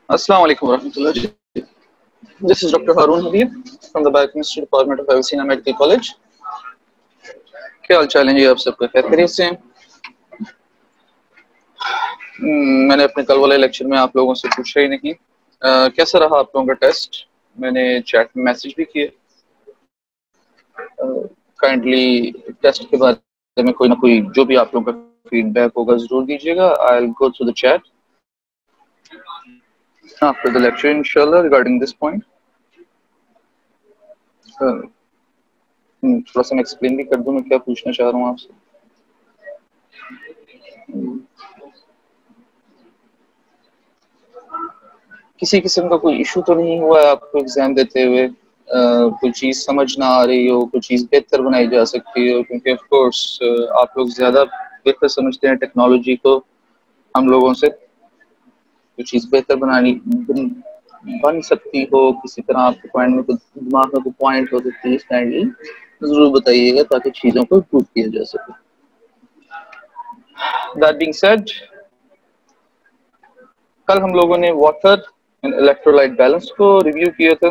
Assalamu alaikum warahmatullahi. This is Dr. Harun Habib from the Biochemistry Department of Avicenna Medical College. क्या हाल चाल है जी, आप सबका खैर खैरियत से हैं? मैंने अपने कल वाले लेक्चर में आप लोगों से पूछा ही नहीं कैसा रहा आप लोगों का टेस्ट। मैंने चैट में मैसेज भी किए। काइंडली टेस्ट के बारे में कोई ना कोई जो भी आप लोगों का फीडबैक होगा जरूर दीजिएगा। I will go through the chat after the lecture इंशाल्लाह रिगार्डिंग दिस पॉइंट। थोड़ा सा मैं एक्सप्लेन भी कर दूं मैं क्या पूछना चाह रहा हूँ आपसे। किसी किस्म का कोई इशू तो नहीं हुआ है आपको एग्जाम देते हुए? कोई चीज़ समझ ना आ रही हो, कोई चीज़ बेहतर बनाई जा सकती हो? क्योंकि ऑफ कोर्स आप लोग ज़्यादा बेहतर समझते हैं टेक्नोलॉजी को हम लोगों से। कोई चीज़ बेहतर बन सकती हो, किसी तरह आपके पॉइंट में दिमाग में कोई पॉइंट हो तो प्लीज काइंडली ज़रूर बताइएगा ताकि चीज़ों को इम्प्रूव किया जा सके। दैट बीइंग सेड, कल हम लोगों ने वाटर एंड इलेक्ट्रोलाइट बैलेंस को रिव्यू किया था।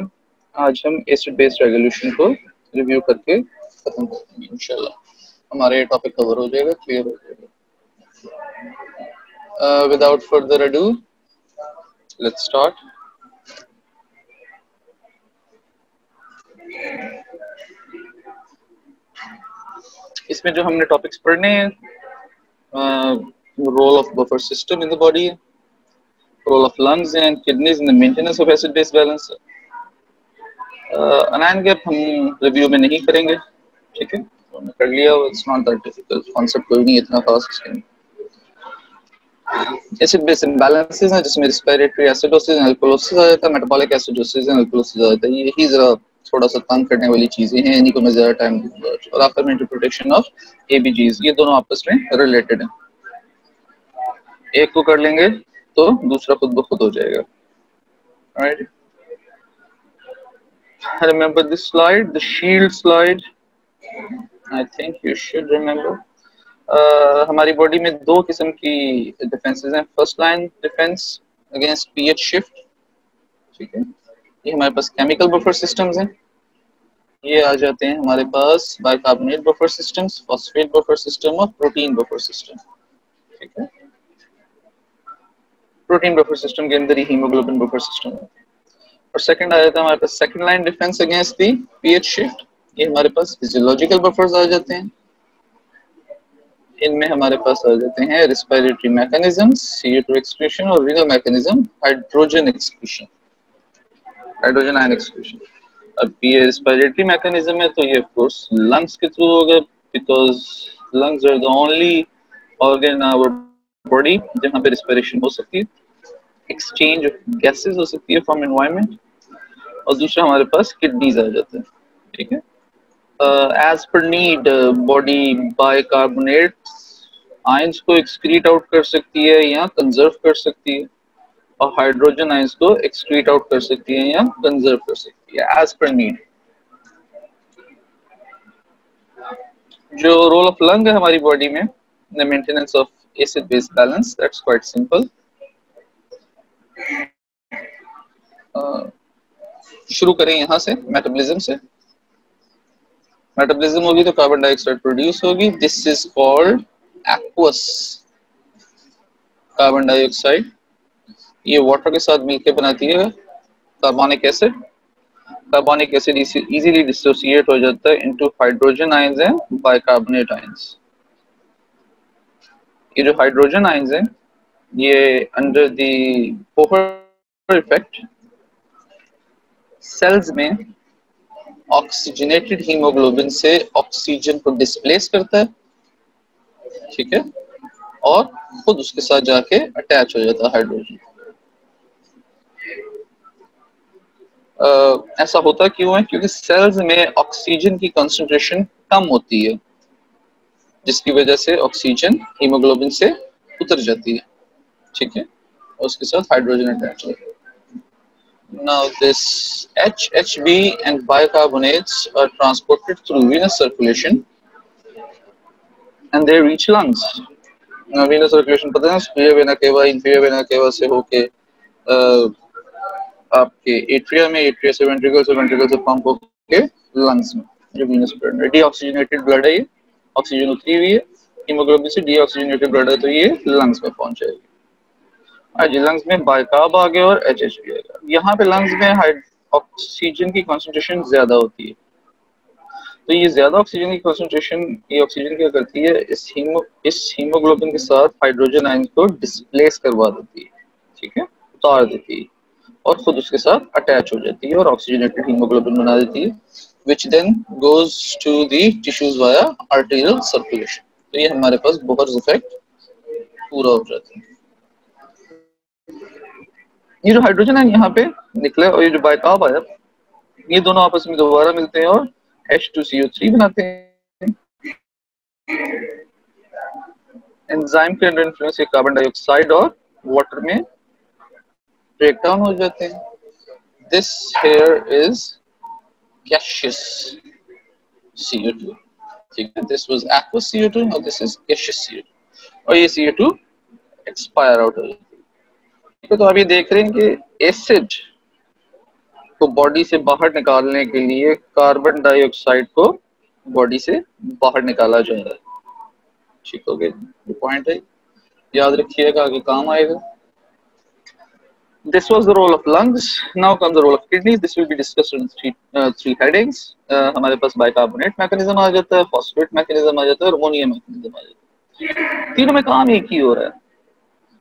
आज हम एसिड बेस रेजोल्यूशन को रिव्यू करके खत्म करेंगे इंशाल्लाह। हमारा ये टॉपिक कवर हो जाएगा, क्लियर हो जाएगा। Without further ado let's start. इसमें जो हमने टॉपिक्स पढ़ने हैं, role of buffer system in the body, role of lungs and kidneys in the maintenance of acid base balance. Anion gap हम रिव्यू में नहीं करेंगे, ठीक है, तो हमने कर लिया। It's not that difficult, concept कोई नहीं इतना खास इसके। एसिड बेस इम्बैलेंसेस हैं जिसमें रिस्पिरेटरी एसिडोसिस एंड अल्कोलोसिस आ जाता है, मेटाबॉलिक एसिडोसिस एंड अल्कोलोसिस आ जाता है। यही जरा थोड़ा सा तंग करने वाली चीजें हैं, इन्हीं को मैं ज्यादा टाइम दूंगा। और आखिर में इंटरप्रिटेशन ऑफ एबीजीज, ये दोनों आपस में रिलेटेड हैं। एक को कर लेंगे तो दूसरा खुद ब खुद हो जाएगा। Right, remember this slide, the shield slide? I think you should remember. हमारी बॉडी में दो किस्म की डिफेंसेस हैं। First line defence against pH shift, ठीक है, ये हमारे पास केमिकल बफर सिस्टम्स हैं। ये आ जाते हैं हमारे पास bicarbonate buffer systems, phosphate buffer system और प्रोटीन बफर सिस्टम, ठीक है। प्रोटीन बफर सिस्टम के अंदर ही हीमोग्लोबिन बफर सिस्टम है। और सेकंड आ जाता है हमारे पास second line defence against the pH shift. ये हमारे पास फिजियोलॉजिकल बफर्स आ जाते हैं। इनमें हमारे पास आ जाते हैं रेस्पिरेटरी मैकेनिज्म्स, CO2 एक्सक्रीशन, और renal mechanism hydrogen excretion, hydrogen ion excretion. अब ये रेस्पिरेटरी मैकेनिज्म है तो ये ऑफ कोर्स लंग्स के थ्रू होगा, because lungs are the only organ in our body जहां पे रेस्पिरेशन हो सकती है, एक्सचेंज ऑफ गैसेस हो सकती है फ्रॉम एनवायरनमेंट। और दूसरा हमारे पास किडनीज आ जाते हैं, ठीक है। As per need body bicarbonate ions को एक्सक्रीट आउट कर सकती है या कंजर्व कर सकती है, और हाइड्रोजन आयंस को एक्सक्रीट आउट कर सकती है या कंजर्व कर सकती है एज पर नीड। जो रोल ऑफ लंग है हमारी बॉडी में the maintenance of acid base balance, that's quite simple. शुरू करें यहाँ से मेटाबॉलिज्म से। मेटाबॉलिज्म होगी तो कार्बन डाइऑक्साइड प्रोड्यूस होगी, this is called aqueous carbon dioxide. ये वाटर के साथ मिलकर बनाती है carbonic acid. Carbonic acid easily dissociate हो जाता है into hydrogen ions and bicarbonate ions. ये जो हाइड्रोजन आयंस हैं ये under the Bohr effect cells में ऑक्सीजनेटेड हीमोग्लोबिन से ऑक्सीजन को डिस्प्लेस करता है, ठीक है, और खुद उसके साथ जाके अटैच हो जाता है हाइड्रोजन। ऐसा होता क्यों है? क्योंकि सेल्स में ऑक्सीजन की कंसंट्रेशन कम होती है, जिसकी वजह से ऑक्सीजन हीमोग्लोबिन से उतर जाती है, ठीक है, और उसके साथ हाइड्रोजन अटैच होता है। Now this HHB and bicarbonates are transported through venous circulation and they reach lungs. Now venous circulation पता है, superior vena cava, inferior vena cava से होके आपके एट्रिया में, एट्रिया से वेंट्रिकल से पंप होके लंग्स में, जो वीनस ब्लड है। डीऑक्सीजनेटेड ब्लड है ये, ऑक्सीजन उतरी हुई है, हीमोग्लोबिन से डीऑक्सीजनेटेड ब्लड है, तो ये लंग्स में पहुंच जाएगी। आज लंग्स में बाइकार्ब आ गया और एचएच भी आ गया। यहाँ पे लंग्स में ऑक्सीजन की कंसंट्रेशन ज्यादा होती है, तो ये ज्यादा ऑक्सीजन की कंसंट्रेशन, ये ऑक्सीजन क्या करती है, इस हीमोग्लोबिन के साथ हाइड्रोजन आयन को डिस्प्लेस करवा देती है, ठीक है, उतार देती है, और खुद उसके साथ अटैच हो जाती है और ऑक्सीजनेटेड हीमोग्लोबिन बना देती है, which then goes to the tissues via arterial circulation। तो ये हमारे पास बोहर्स इफेक्ट पूरा हो जाता है। ये जो हाइड्रोजन आयन यहाँ पे निकले और ये जो बाइकार्ब आया, ये दोनों आपस में दोबारा मिलते हैं और H2CO3 बनाते हैं। एंजाइम के अंडर इन्फ्लुएंस से कार्बन डाइऑक्साइड और वाटर में ब्रेक डाउन हो जाते हैं। This here is gaseous CO2, ठीक है, this was aqueous CO2, now this is gaseous CO2, और ये CO2 एक्सपायर आउट हो जाती है। तो अभी देख रहे हैं कि एसिड को बॉडी से बाहर निकालने के लिए कार्बन डाइऑक्साइड को बॉडी से बाहर निकाला जा रहा है, ठीक हो गया, ये पॉइंट है, याद रखिएगा, आगे काम आएगा। This was the role of lungs. Now comes the role of kidneys. This will be discussed in three headings. हमारे पास बाइकार्बोनेट मैकेनिज्म आ जाता है, फॉस्फेट मैकेनिज्म आ जाता है और अमोनिया मैकेनिज्म आ जाता है। तीनों में काम एक ही हो रहा है,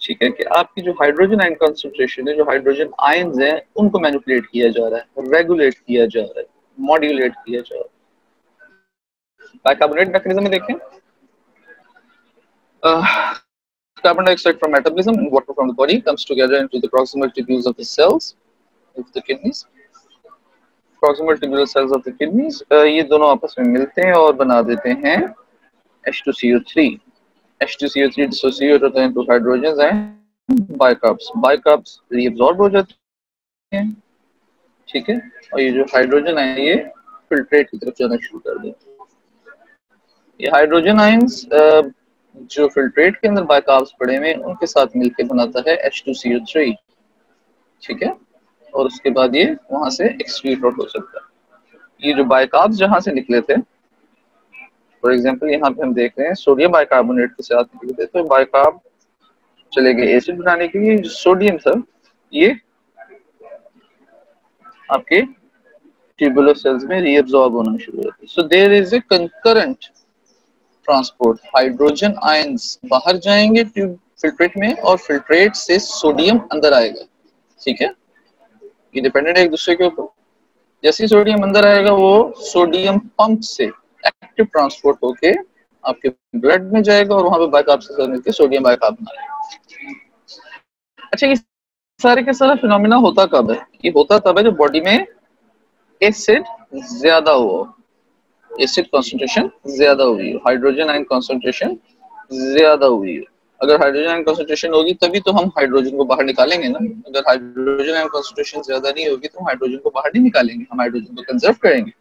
ठीक है, कि आपकी जो हाइड्रोजन आयन कंसंट्रेशन है, जो हाइड्रोजन आयन्स हैं, उनको मैनिपुलेट किया जा रहा है, रेगुलेट किया जा रहा है, मॉड्यूलेट किया जा रहा है। बाइकार्बोनेट मैकेनिज्म में देखें, carbon dioxide from metabolism and water from the body comes together into the proximal tubules of the cells of the kidneys. Proximal tubular cells of the kidneys, ये दोनों आपस में मिलते हैं और बना देते हैं H2CO3. H2CO3 dissociate होता है into hydrogens and bicarbs. Bicarbs reabsorb हो जाते हैं, ठीक है, और ये जो हाइड्रोजन आयन ये फिल्ट्रेट की तरफ जाना शुरू कर देते हैं। ये हाइड्रोजन आयंस जो फिल्ट्रेट के अंदर बाइकार्ब्स पड़े हुए उनके साथ मिलकर बनाता है H2CO3, ठीक है, और उसके बाद ये वहां से एक्सक्रीट आउट हो सकता है। ये जो बाइकार्ब्स जहां से निकले थे, फॉर एग्जांपल यहाँ पे हम देख रहे हैं सोडियम बाइकार्बोनेट के साथ निकले थे, तो बाइकार्ब चले गए एसिड बनाने के लिए, जो सोडियम था ये आपके ट्यूबुलर सेल्स में रीअब्सॉर्ब होना शुरू होता है। So there is a concurrent transport, hydrogen ions बाहर जाएंगे ट्यूब फिल्ट्रेट में और फिल्ट्रेट से सोडियम अंदर आएगा, ठीक है, ये डिपेंडेंट है एक दूसरे के ऊपर। जैसे ही सोडियम अंदर आएगा वो सोडियम पंप से एक्टिव ट्रांसपोर्ट होके आपके ब्लड में जाएगा और वहां पे बाइकार्ब के साथ मिलकर सोडियम बाइकार्ब बनाएगा। अच्छा, ये सारे के सारा फिनोमिना होता कब है? ये होता तब है जब बॉडी में एसिड ज्यादा हुआ, एसिड कंसंट्रेशन ज्यादा हुई है, हाइड्रोजन आयन कंसंट्रेशन ज्यादा हुई है। अगर हाइड्रोजन आयन कंसंट्रेशन होगी तभी तो हम हाइड्रोजन को बाहर निकालेंगे ना। अगर हाइड्रोजन आयन कंसंट्रेशन ज्यादा नहीं होगी तो हम हाइड्रोजन को बाहर नहीं निकालेंगे, हम हाइड्रोजन को कंजर्व करेंगे।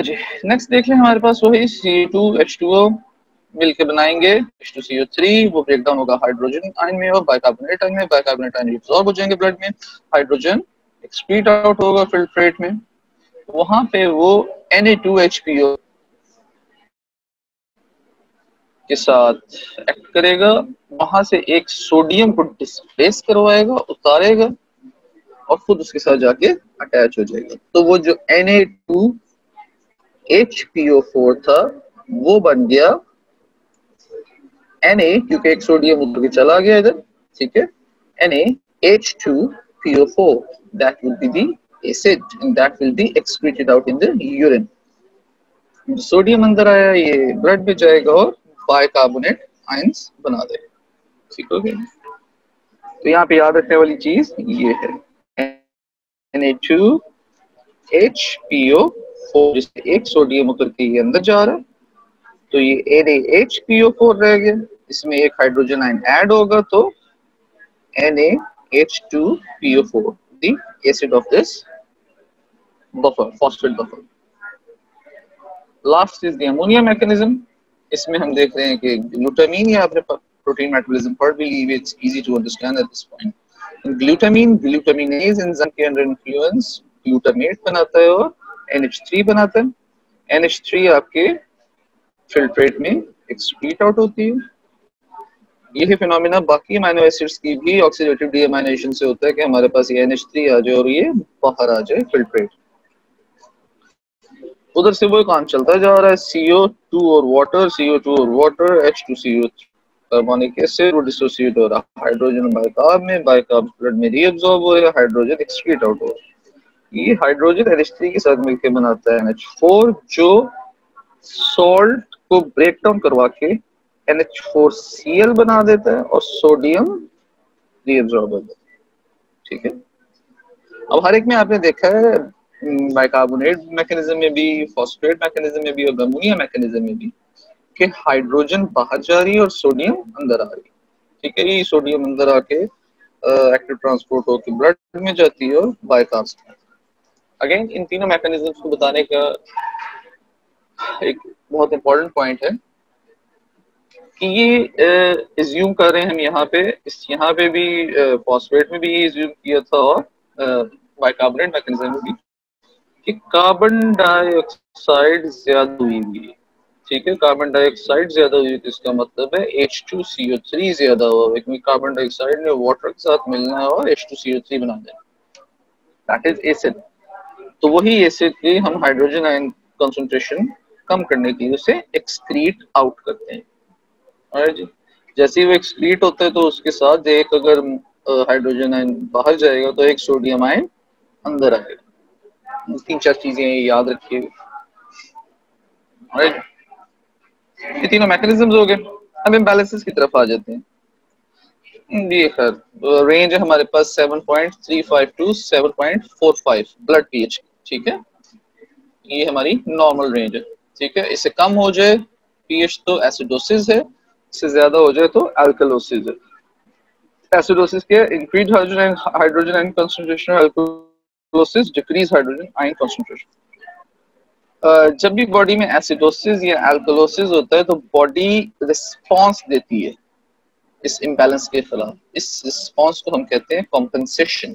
जी नेक्स्ट देख लें, हमारे पास वही C2H2O मिलके बनाएंगे H2CO3, वो ब्रेक डाउन होगा हाइड्रोजन आयन में और बाइकार्बोनेट आयन में, बाइकार्बोनेट आयन एब्सॉर्ब हो जाएंगे ब्लड में, हाइड्रोजन एक्सक्रीट आउट होगा फिल्ट्रेट में, वहां पे वो Na2HPO के साथ एक्ट करेगा, वहां से एक सोडियम को डिस्प्लेस करवाएगा, उतारेगा और खुद उसके साथ जाके अटैच हो जाएगा। तो वो जो Na2HPO4 था वो बन गया Na, क्योंकि एक सोडियम उतर के चला गया इधर, ठीक है, NaH2PO4, that will be the acid and that will be excreted out in the urine. Sodium अंदर आया, ये ब्लड में जाएगा और बाइकार्बोनेट आयंस बना देगा, ठीक हो गया। तो यहाँ पे याद रखने वाली चीज ये है Na2HPO4, जिससे एक सोडियम उतर के ये अंदर जा रहा है, तो ये NaHPO4 रह गया, इसमें एक हाइड्रोजन आयन ऐड होगा तो NaH2PO4, the acid of this buffer, phosphate buffer. Last is the ammonia mechanism. इसमें हम देख रहे हैं कि ग्लूटामीन या आपने प्रोटीन मेटाबॉलिज्म पढ़ भी ली, it's easy to understand at this point. Glutamine, glutaminase enzyme के अंडर इन्फ्लुएंस ग्लूटामेट बनाता है और NH3 बनाता है। NH3 आपके फिल्ट्रेट में एक्सक्रीट आउट होती है। यही फिनोमिना बाकी अमीनो एसिड्स की भी ऑक्सीडेटिव डीअमाइनेशन से होता है कि हमारे पास ये NH3 आ जाए और ये बाहर आ जाए फिल्ट्रेट। उधर से वो काम चलता जा रहा है, CO2 और वाटर, CO2 और वाटर, H2CO, कार्बोनिक एसिड वो डिसोसिएट हो रहा है हाइड्रोजन बाइकार्ब में, बाइकार्ब ब्लड में रीअब्सॉर्ब हो रहा है, हाइड्रोजन एक्सक्रीट आउट हो रहा है। ये हाइड्रोजन NH3 के साथ मिलकर बनाता है NH4 जो सॉल्ट को ब्रेक डाउन करवा के NH4Cl बना देता है और सोडियम रीअब्सॉर्ब होता है। ठीक है, अब हर एक में आपने देखा है बाइकार्बोनेट मैकेनिज्म में भी, फॉस्फेट मैकेनिज्म में भी और अमोनिया मैकेनिज्म में भी कि हाइड्रोजन बाहर जा रही है और सोडियम अंदर आ रही है। ठीक है, ये सोडियम अंदर आके एक्टिव ट्रांसपोर्ट होकर ब्लड में जाती है और बाइकार्ब्स। अगेन इन तीनों मैकेनिज्म्स को बताने का एक बहुत इंपॉर्टेंट पॉइंट है कि ये एज्यूम कर रहे हैं हम यहाँ पे भी फॉस्फेट में भी ये एज्यूम किया था और बाइकार्बोनेट मैकेनिज्म में भी कि कार्बन डाइऑक्साइड ज्यादा हुई है। ठीक है, कार्बन डाइऑक्साइड ज्यादा हुई तो इसका मतलब है H2CO3 ज्यादा हुआ, क्योंकि कार्बन डाइऑक्साइड ने वाटर के साथ मिलना है और H2CO3 बना देना, दैट इज एसिड। तो वही एसिड की हम हाइड्रोजन आयन कंसंट्रेशन कम करने के लिए उसे एक्सक्रीट आउट करते हैं। और जैसे ही वो एक्सक्रीट होता है तो उसके साथ एक अगर हाइड्रोजन आयन बाहर जाएगा तो एक सोडियम आयन अंदर आएगा। 3-4 चीजें याद रखिए। ये तीनों मैकेनिज्म्स हो गए। अब इम्बैलेंसेस की तरफ आ जाते हैं। ये खैर रेंज है हमारे पास 7.35 टू 7.45 ब्लड पीएच। ठीक है, ये हमारी नॉर्मल रेंज है। ठीक है, इससे कम हो जाए पीएच तो एसिडोसिस है, इससे ज्यादा हो जाए तो अल्कलोसिस है। एसिडोसिस के increase hydrogen ion concentration, alkalosis decrease hydrogen ion concentration. जब भी बॉडी में एसिडोसिस या अल्कलोसिस होता है तो बॉडी रिस्पॉन्स देती है इस इम्बैलेंस के खिलाफ। इस रिस्पॉन्स को हम कहते हैं कॉम्पेंसेशन।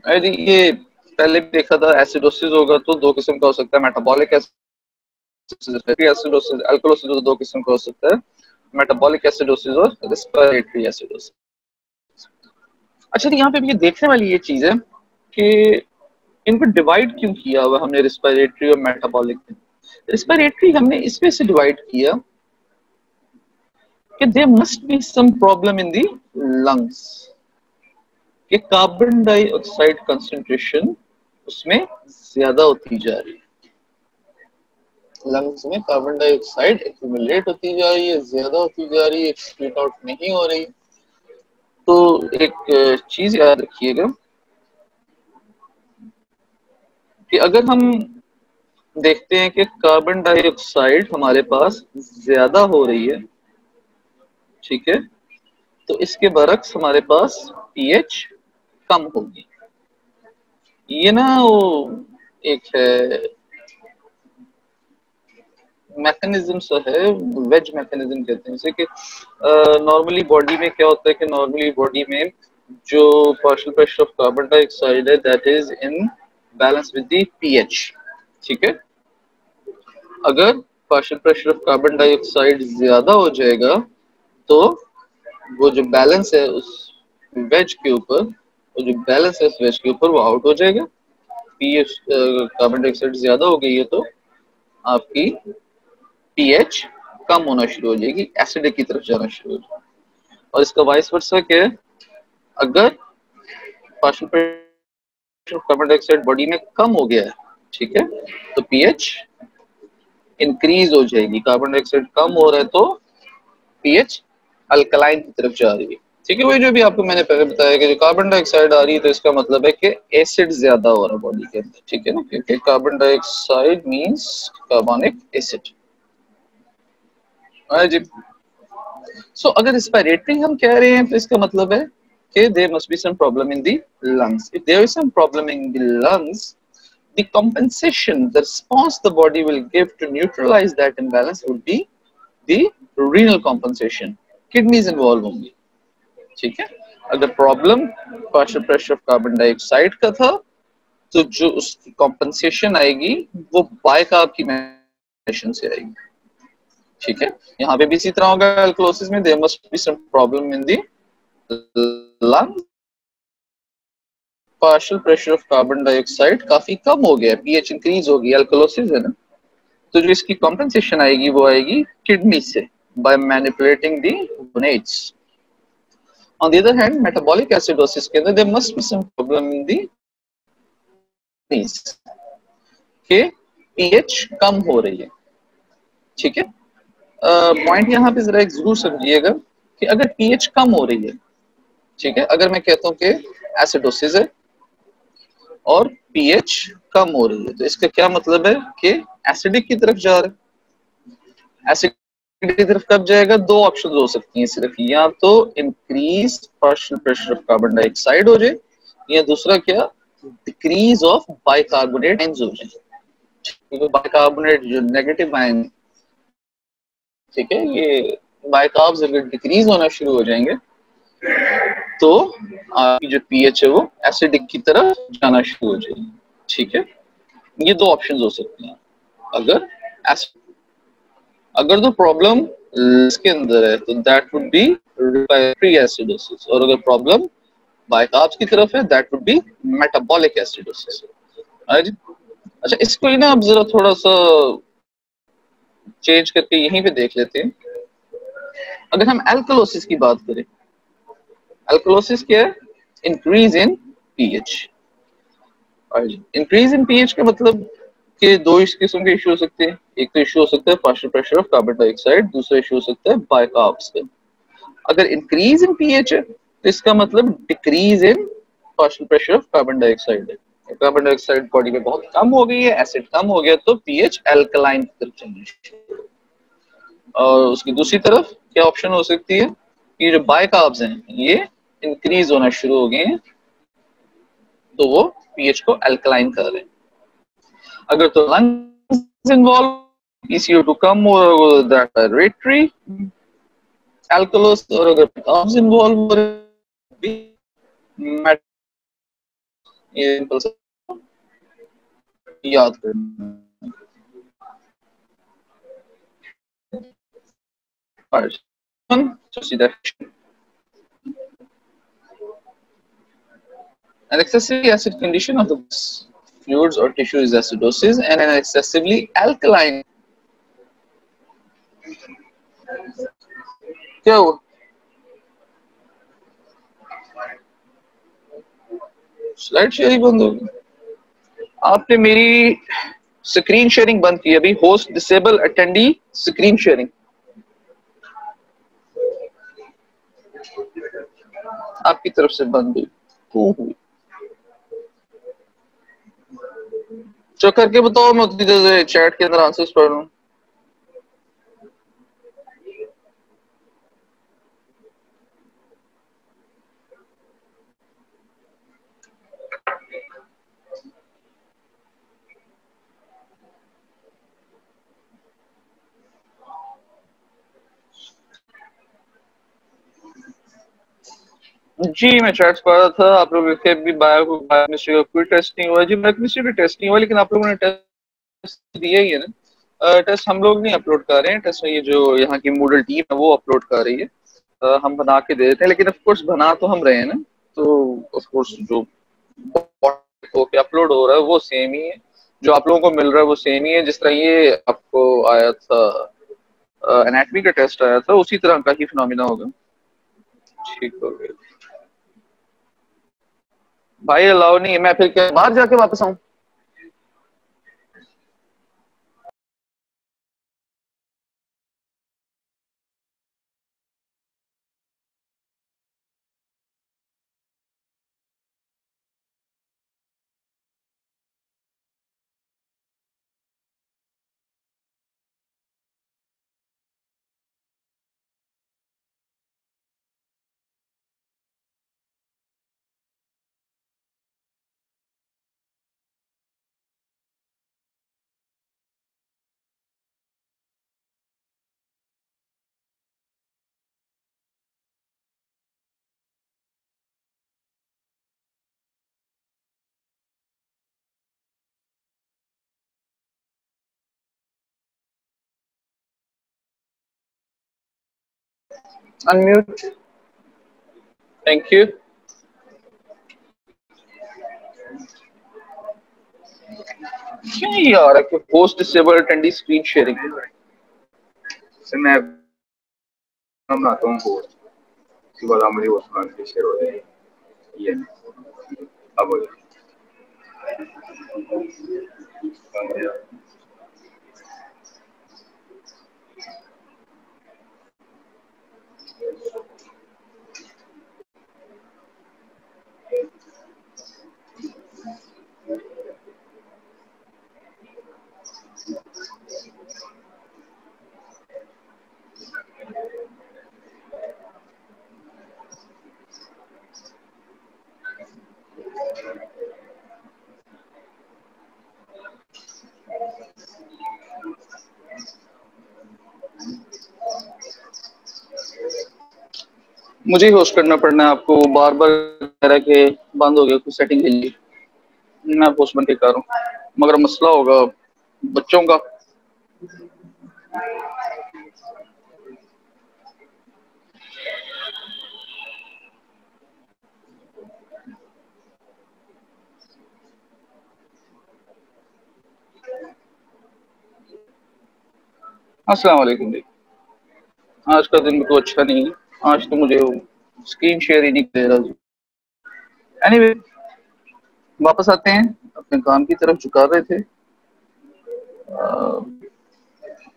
ये पहले भी देखा था, एसिडोसिस होगा तो दो किस्म का हो सकता है, मेटाबॉलिक एसिडोसिस, अल्कलोसिस तो दो किस्म का हो सकता है, मेटाबॉलिक एसिडोसिस और रेस्पिरेटरी एसिडोसिस। अच्छा, तो यहाँ पे भी ये देखने वाली ये चीज है कि इनको डिवाइड क्यों किया हुआ हमने रेस्पिरेटरी और मेटाबॉलिक। रेस्पिरेटरी हमने इस वजह से डिवाइड किया कि there must be some problem in the lungs, कि कार्बन डाइऑक्साइड कंसंट्रेशन उसमें ज्यादा होती जा रही है, लंग्स में कार्बन डाइऑक्साइड एक्यूमुलेट होती जा रही है, ज्यादा होती जा रही है, एक्सक्रीट आउट नहीं हो रही। तो एक चीज याद रखिएगा कि अगर हम देखते हैं कि कार्बन डाइऑक्साइड हमारे पास ज्यादा हो रही है, ठीक है, तो इसके बरक्स हमारे पास पीएच कम होगी। ये ना वो एक है मैकेनिज्म सा है, वेज मैकेनिज्म कहते हैं इसे, कि नॉर्मली बॉडी में क्या होता है कि नॉर्मली बॉडी में जो partial pressure of carbon dioxide है that is in balance with the pH. ठीक है, अगर partial pressure of carbon dioxide ज्यादा हो जाएगा तो वो जो बैलेंस है उस वेज के ऊपर, वो जो बैलेंस है उस वेज के ऊपर वो आउट हो जाएगा। पीएच कार्बन डाइऑक्साइड ज्यादा हो गई है तो आपकी पीएच कम होना शुरू हो जाएगी, एसिडिक की तरफ जाना शुरू हो जाएगा। और इसका वाइस वर्सा क्या है, अगर partial pressure of carbon dioxide body में कम हो गया है, ठीक है, तो पीएच इंक्रीज हो जाएगी। कार्बन डाइऑक्साइड कम हो रहा है तो पीएच अल्कलाइन की तरफ जा रही है। ठीक है, वही जो भी आपको मैंने पहले बताया कि जो कार्बन डाइऑक्साइड आ रही है तो इसका मतलब है कि एसिड ज्यादा हो रहा है बॉडी के अंदर। ठीक है ना, क्योंकि carbon dioxide means carbonic acid. जी, सो अगर रेस्पिरेटरी हम कह रहे हैं तो इसका मतलब है कि there must be some problem in the lungs. If there is some problem in the lungs, the compensation, the response the body will give to neutralize that imbalance would be the renal compensation. Kidneys involved होंगी। ठीक है। अगर problem partial pressure of carbon dioxide का था तो जो उसकी compensation आएगी वो बाइकार्ब की मेथड से आएगी। ठीक है, यहाँ पे भी इसी तरह होगा। अल्कोलिसिस में there must be some problem in the lung, partial pressure of carbon dioxide काफी कम हो गया, पीएच इंक्रीज हो गया, अल्कोलिसिस है ना। तो जो इसकी कॉम्पनसेशन आएगी वो आएगी किडनी से, by manipulating the bonates. On the other hand metabolic acidosis के अंदर there must be some problem in the kidneys के पीएच कम हो रही है। ठीक है, पॉइंट यहाँ पे जरा एक जरूर समझिएगा कि अगर पीएच कम हो रही है, ठीक है, अगर मैं कहता हूँ कि एसिडोसिस है और पीएच कम हो रही है, तो इसका क्या मतलब है कि एसिडिक की तरफ जा रहा है। एसिडिक की तरफ कब जाएगा? दो ऑप्शन हो सकती हैं सिर्फ, या तो increase partial pressure of carbon dioxide हो जाए, या दूसरा क्या, डिक्रीज ऑफ बाइकार्बोनेट आयंस हो जाए। क्योंकि बाइकार्बोनेट जो नेगेटिव आयन, ठीक है, ये बाइकार्ब्स अगर डिक्रीज होना शुरू हो जाएंगे तो आपकी जो पीएच है वो एसिडिक की तरफ जाना शुरू हो जाएगी। ठीक है, ये दो ऑप्शंस हो सकते हैं। अगर अगर तो प्रॉब्लम इसके अंदर है तो that would B respiratory acidosis, और अगर प्रॉब्लम बाइकार्ब्स की तरफ है that would B metabolic acidosis. अच्छा, इसको ही ना आप जरा थोड़ा सा चेंज करके यहीं पे देख लेते हैं। अगर हम एल्कलोसिस की बात करें, एल्कलोसिस क्या है? Increase in pH. Increase in pH का मतलब कि दो इस किस्म के इशू हो सकते हैं। एक तो इशू हो सकता है partial pressure of carbon dioxide, दूसरा इशू हो सकता है बाइकार्ब्स का। अगर इंक्रीज इन पीएच है तो इसका मतलब decrease in partial pressure of carbon dioxide है। कार्बन डाइऑक्साइड बॉडी में बहुत कम हो गई है, एसिड कम हो गया, तो पीएच एल्कलाइन की तरफ चलना। और उसकी दूसरी तरफ क्या ऑप्शन हो सकती है कि जो बाइकार्ब्स हैं ये इंक्रीज होना शुरू हो गए हैं, तो वो पीएच को अल्कलाइन कर रहे हैं। अगर तो लंग्स इन्वॉल्व, PCO2 कम हो दैट रेटरी अल्कलोस, और अगर कार्ब्स इन्वॉल्व हो रहे हैं, ये याद करना। तो सीधा an excessively acid condition of the fluids or tissue is acidosis, and an excessively alkaline क्या हुआ? स्लाइड शेयरिंग बंद होगी। आपने मेरी स्क्रीन शेयरिंग बंद की अभी। Host disable attendee screen sharing आपकी तरफ से बंद हुई। हुई जो करके बताओ, मैं उतनी देर से चैट के अंदर आंसर्स पढ़ रहा हूँ। जी मैं चैट्स पढ़ रहा था। आप लोग लिखे भी बायोकेमिस्ट्री का कोई टेस्ट नहीं हुआ। जी बायोकेमिस्ट्री का टेस्ट नहीं हुआ, लेकिन आप लोगों ने टेस्ट दिया ही है ना। टेस्ट हम लोग नहीं अपलोड कर रहे हैं, टेस्ट ये जो यहाँ की मूडल टीम है वो अपलोड कर रही है। हम बना के दे देते हैं, लेकिन ऑफ कोर्स बना तो हम रहे हैं ना, तो ऑफ कोर्स जो अपलोड हो रहा है वो सेम ही है, जो आप लोगों को मिल रहा है वो सेम ही है। जिस तरह ये आपको आया था एनाटॉमी का टेस्ट आया था, उसी तरह का ही फिनोमिना होगा। ठीक हो गया भाई, अलाउ नहीं है। मैं फिर क्या बाहर जाके वापस आऊं? अनम्यूट। Thank you. क्या यार है कि post disable attendee screen sharing से मैं बनाता हूँ पोस्ट, उसके बाद मुझे वो सुना शेयर हो जाए ये अब हो जाए। मुझे ही होस्ट करना पड़ना है आपको, बार बार कह रहा है कि बंद हो गया कुछ सेटिंग के लिए। मैं होस्ट बन के कर रहा हूँ, मगर मसला होगा बच्चों का। अस्सलाम वालेकुम जी। आज का दिन तो अच्छा नहीं है, आज तो मुझे स्क्रीन शेयर ही नहीं दे रहा। एनीवे, वापस आते हैं, अपने काम की तरफ झुका रहे थे।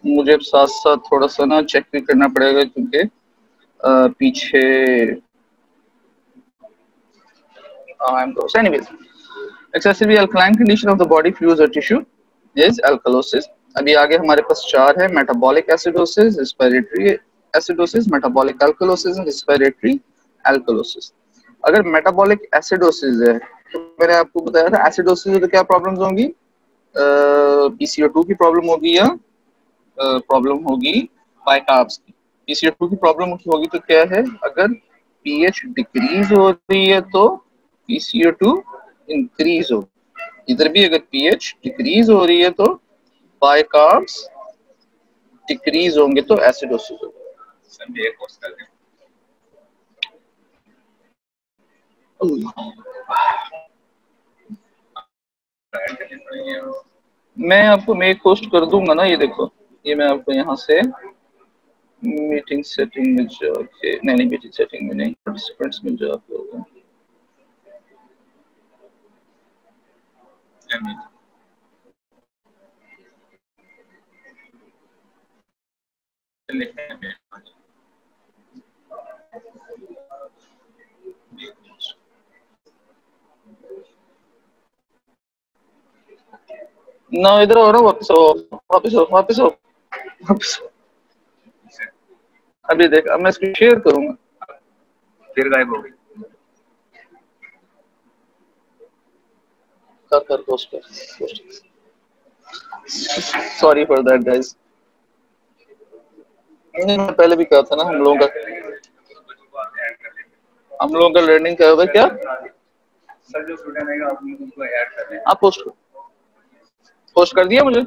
मुझे साथ साथ थोड़ा सा ना चेक भी करना पड़ेगा क्योंकि पीछे anyways, excessively alkaline condition of the body fluids or tissue is alkalosis. अभी आगे हमारे पास चार है, metabolic acidosis, respiratory acidosis, metabolic alkalosis, respiratory alkalosis. अगर मेटाबॉलिक एसिडोसिस है तो मैंने आपको बताया था एसिडोसिस में तो क्या प्रॉब्लम्स होंगी, PCO2 की प्रॉब्लम होगी या प्रॉब्लम होगी बाइकार्ब्स की। PCO2 की प्रॉब्लम होगी तो क्या है, अगर पीएच डिक्रीज हो रही है तो PCO2 इंक्रीज हो। इधर भी अगर पीएच डिक्रीज हो रही है तो बाइकार्ब्स डिक्रीज होंगे तो एसिडोसिस होगा। मैं आपको मेक पोस्ट कर दूंगा ना, ये देखो, ये मैं आपको यहाँ से मीटिंग सेटिंग में जाके, नहीं मीटिंग सेटिंग में नहीं, पार्टिसिपेंट्स में जाके होगा। ना इधर हो रहा, वापस आओ वापस आओ वापस आओ वापस। अभी देख, अब मैं इसको शेयर करूंगा, फिर गायब हो गई। कर पोस्ट कर, सॉरी फॉर दैट गाइस। मैं पहले भी कहा था ना, हम लोगों का लर्निंग क्या होगा क्या, सर जो स्टूडेंट आएगा आप उनको ऐड कर दें। आप पोस्ट कर दिया मुझे।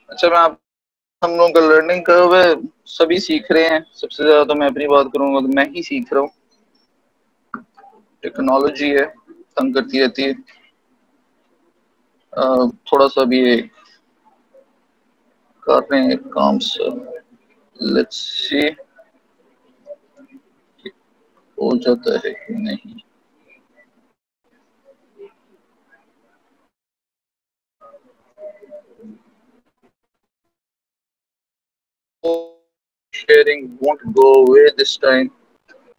अच्छा, हम लोगों का लर्निंग कर हुए, सभी सीख रहे हैं। सबसे ज्यादा तो मैं अपनी बात करूंगा तो मैं ही सीख रहा हूँ। टेक्नोलॉजी है, तंग करती रहती है। थोड़ा सा भी कर रहे हैं काम से, लेट्स सी हो जाता है कि नहीं। Sharing won't go away this time।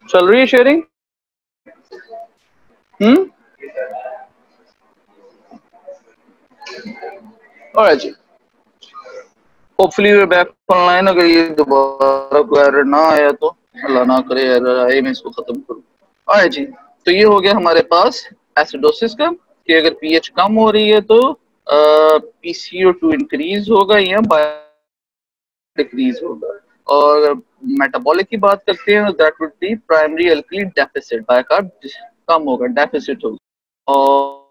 चल रही है शेयरिंग? ऑलराइट जी, hopefully we are back online. अगर ये दोबारा कोई एरर ना आया तो, अल्लाह ना करे एरर आए, मैं इसको खत्म करूं। ऑलराइट जी, तो ये हो गया हमारे पास एसिडोसिस का, कि अगर पीएच कम हो रही है तो PCO2 इंक्रीज होगा या डिक्रीज होगा। और मेटाबॉलिक की बात करते हैं, that would be primary alkali deficit, bicarb कम होगा, डेफिसिट होगा। और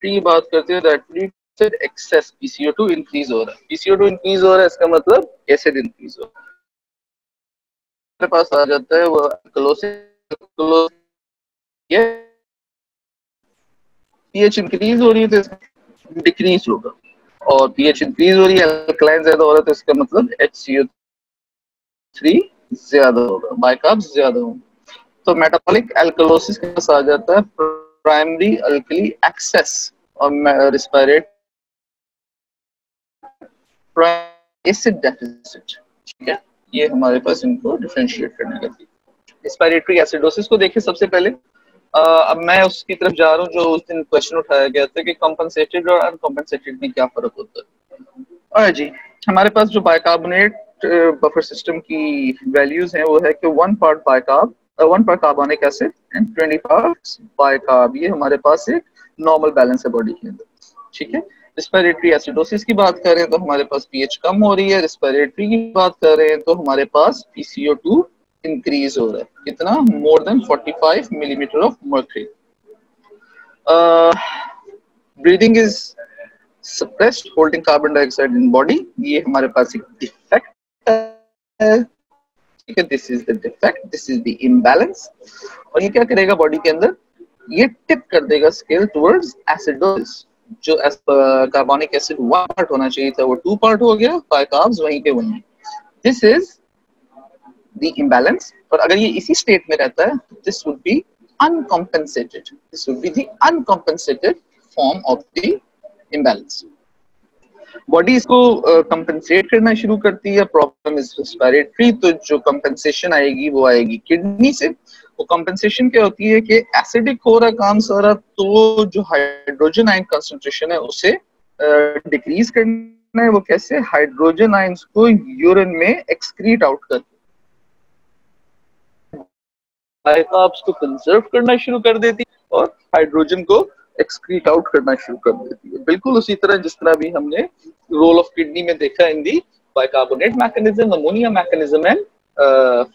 की बात करते हैं, that would be excess PCO2 increase हो रहा है, PCO2 इंक्रीज हो रहा है, इसका मतलब एसिड इंक्रीज हो रहा है। हमारे पास आ जाता है वो अल्कलोसिस, पीएच इंक्रीज हो रही है तो डिक्रीज होगा, और पीएच इंक्रीज हो रही है, अल्कलाइन ज्यादा हो रहा है तो इसका मतलब HCO3 ज्यादा होगा, बाइकार्ब्स ज्यादा होंगे। तो मेटाबॉलिक अल्कलोसिस के पास आ जाता है प्राइमरी अल्कली एक्सेस और रेस्पिरेटरी एसिड डेफिसिट। ठीक है, ये हमारे पास इनको डिफरेंशिएट करने लगी। रेस्पिरेटरी एसिडोसिस को देखिए सबसे पहले। अब मैं उसकी तरफ जा रहा हूँ जो उस दिन क्वेश्चन उठाया गया था कि कॉम्पनसेटेड और अनकॉम्पनसेटेड में क्या फर्क होता है। और जी हमारे पास जो बाइकार्बोनेट बफर सिस्टम की वैल्यूज हैं वो है कि 1 part bicarb, 1 part carbonic acid and 20 parts bicarb. ये हमारे पास एक नॉर्मल बैलेंस है बॉडी के अंदर। ठीक है, रेस्पिरेटरी एसिडोसिस की बात करें तो हमारे पास पीएच कम हो रही है, रेस्पिरेटरी की बात करें तो हमारे पास PCO2 इंक्रीज हो रहा है, कितना, more than 45 millimetre of mercury. Breathing is suppressed holding carbon dioxide in body, ये हमारे पास एक डिफेक्ट है। ठीक है, this is the defect, this is the imbalance. और ये क्या करेगा बॉडी के अंदर, ये टिप कर देगा स्केल टुवर्ड्स एसिडोसिस। जो कार्बोनिक एसिड 1 पार्ट होना चाहिए था वो 2 पार्ट हो गया, बाइकार्ब्स वहीं के वहीं। This is the imbalance. और अगर ये इसी स्टेट में रहता है this would be uncompensated, this would be the uncompensated form of the imbalance. Body इसको कंपेंसेट करना शुरू करती है, प्रॉब्लम इज रेस्पिरेटरी, तो जो कंपेंसेशन आएगी वो आएगी किडनी से। वो कंपेंसेशन क्या होती है कि एसिडिक हो रहा काम सारा, तो जो हाइड्रोजन आयन कंसंट्रेशन है उसे डिक्रीज करना है। वो कैसे, हाइड्रोजन आयंस को यूरिन में एक्सक्रीट आउट कर, बाइकार्ब्स को कंजर्व करना शुरू कर देती है और हाइड्रोजन को एक्सक्रीट आउट करना शुरू कर देती है। बिल्कुल उसी तरह जिस तरह भी हमने रोल ऑफ किडनी में देखा in the bicarbonate mechanism, ammonia mechanism and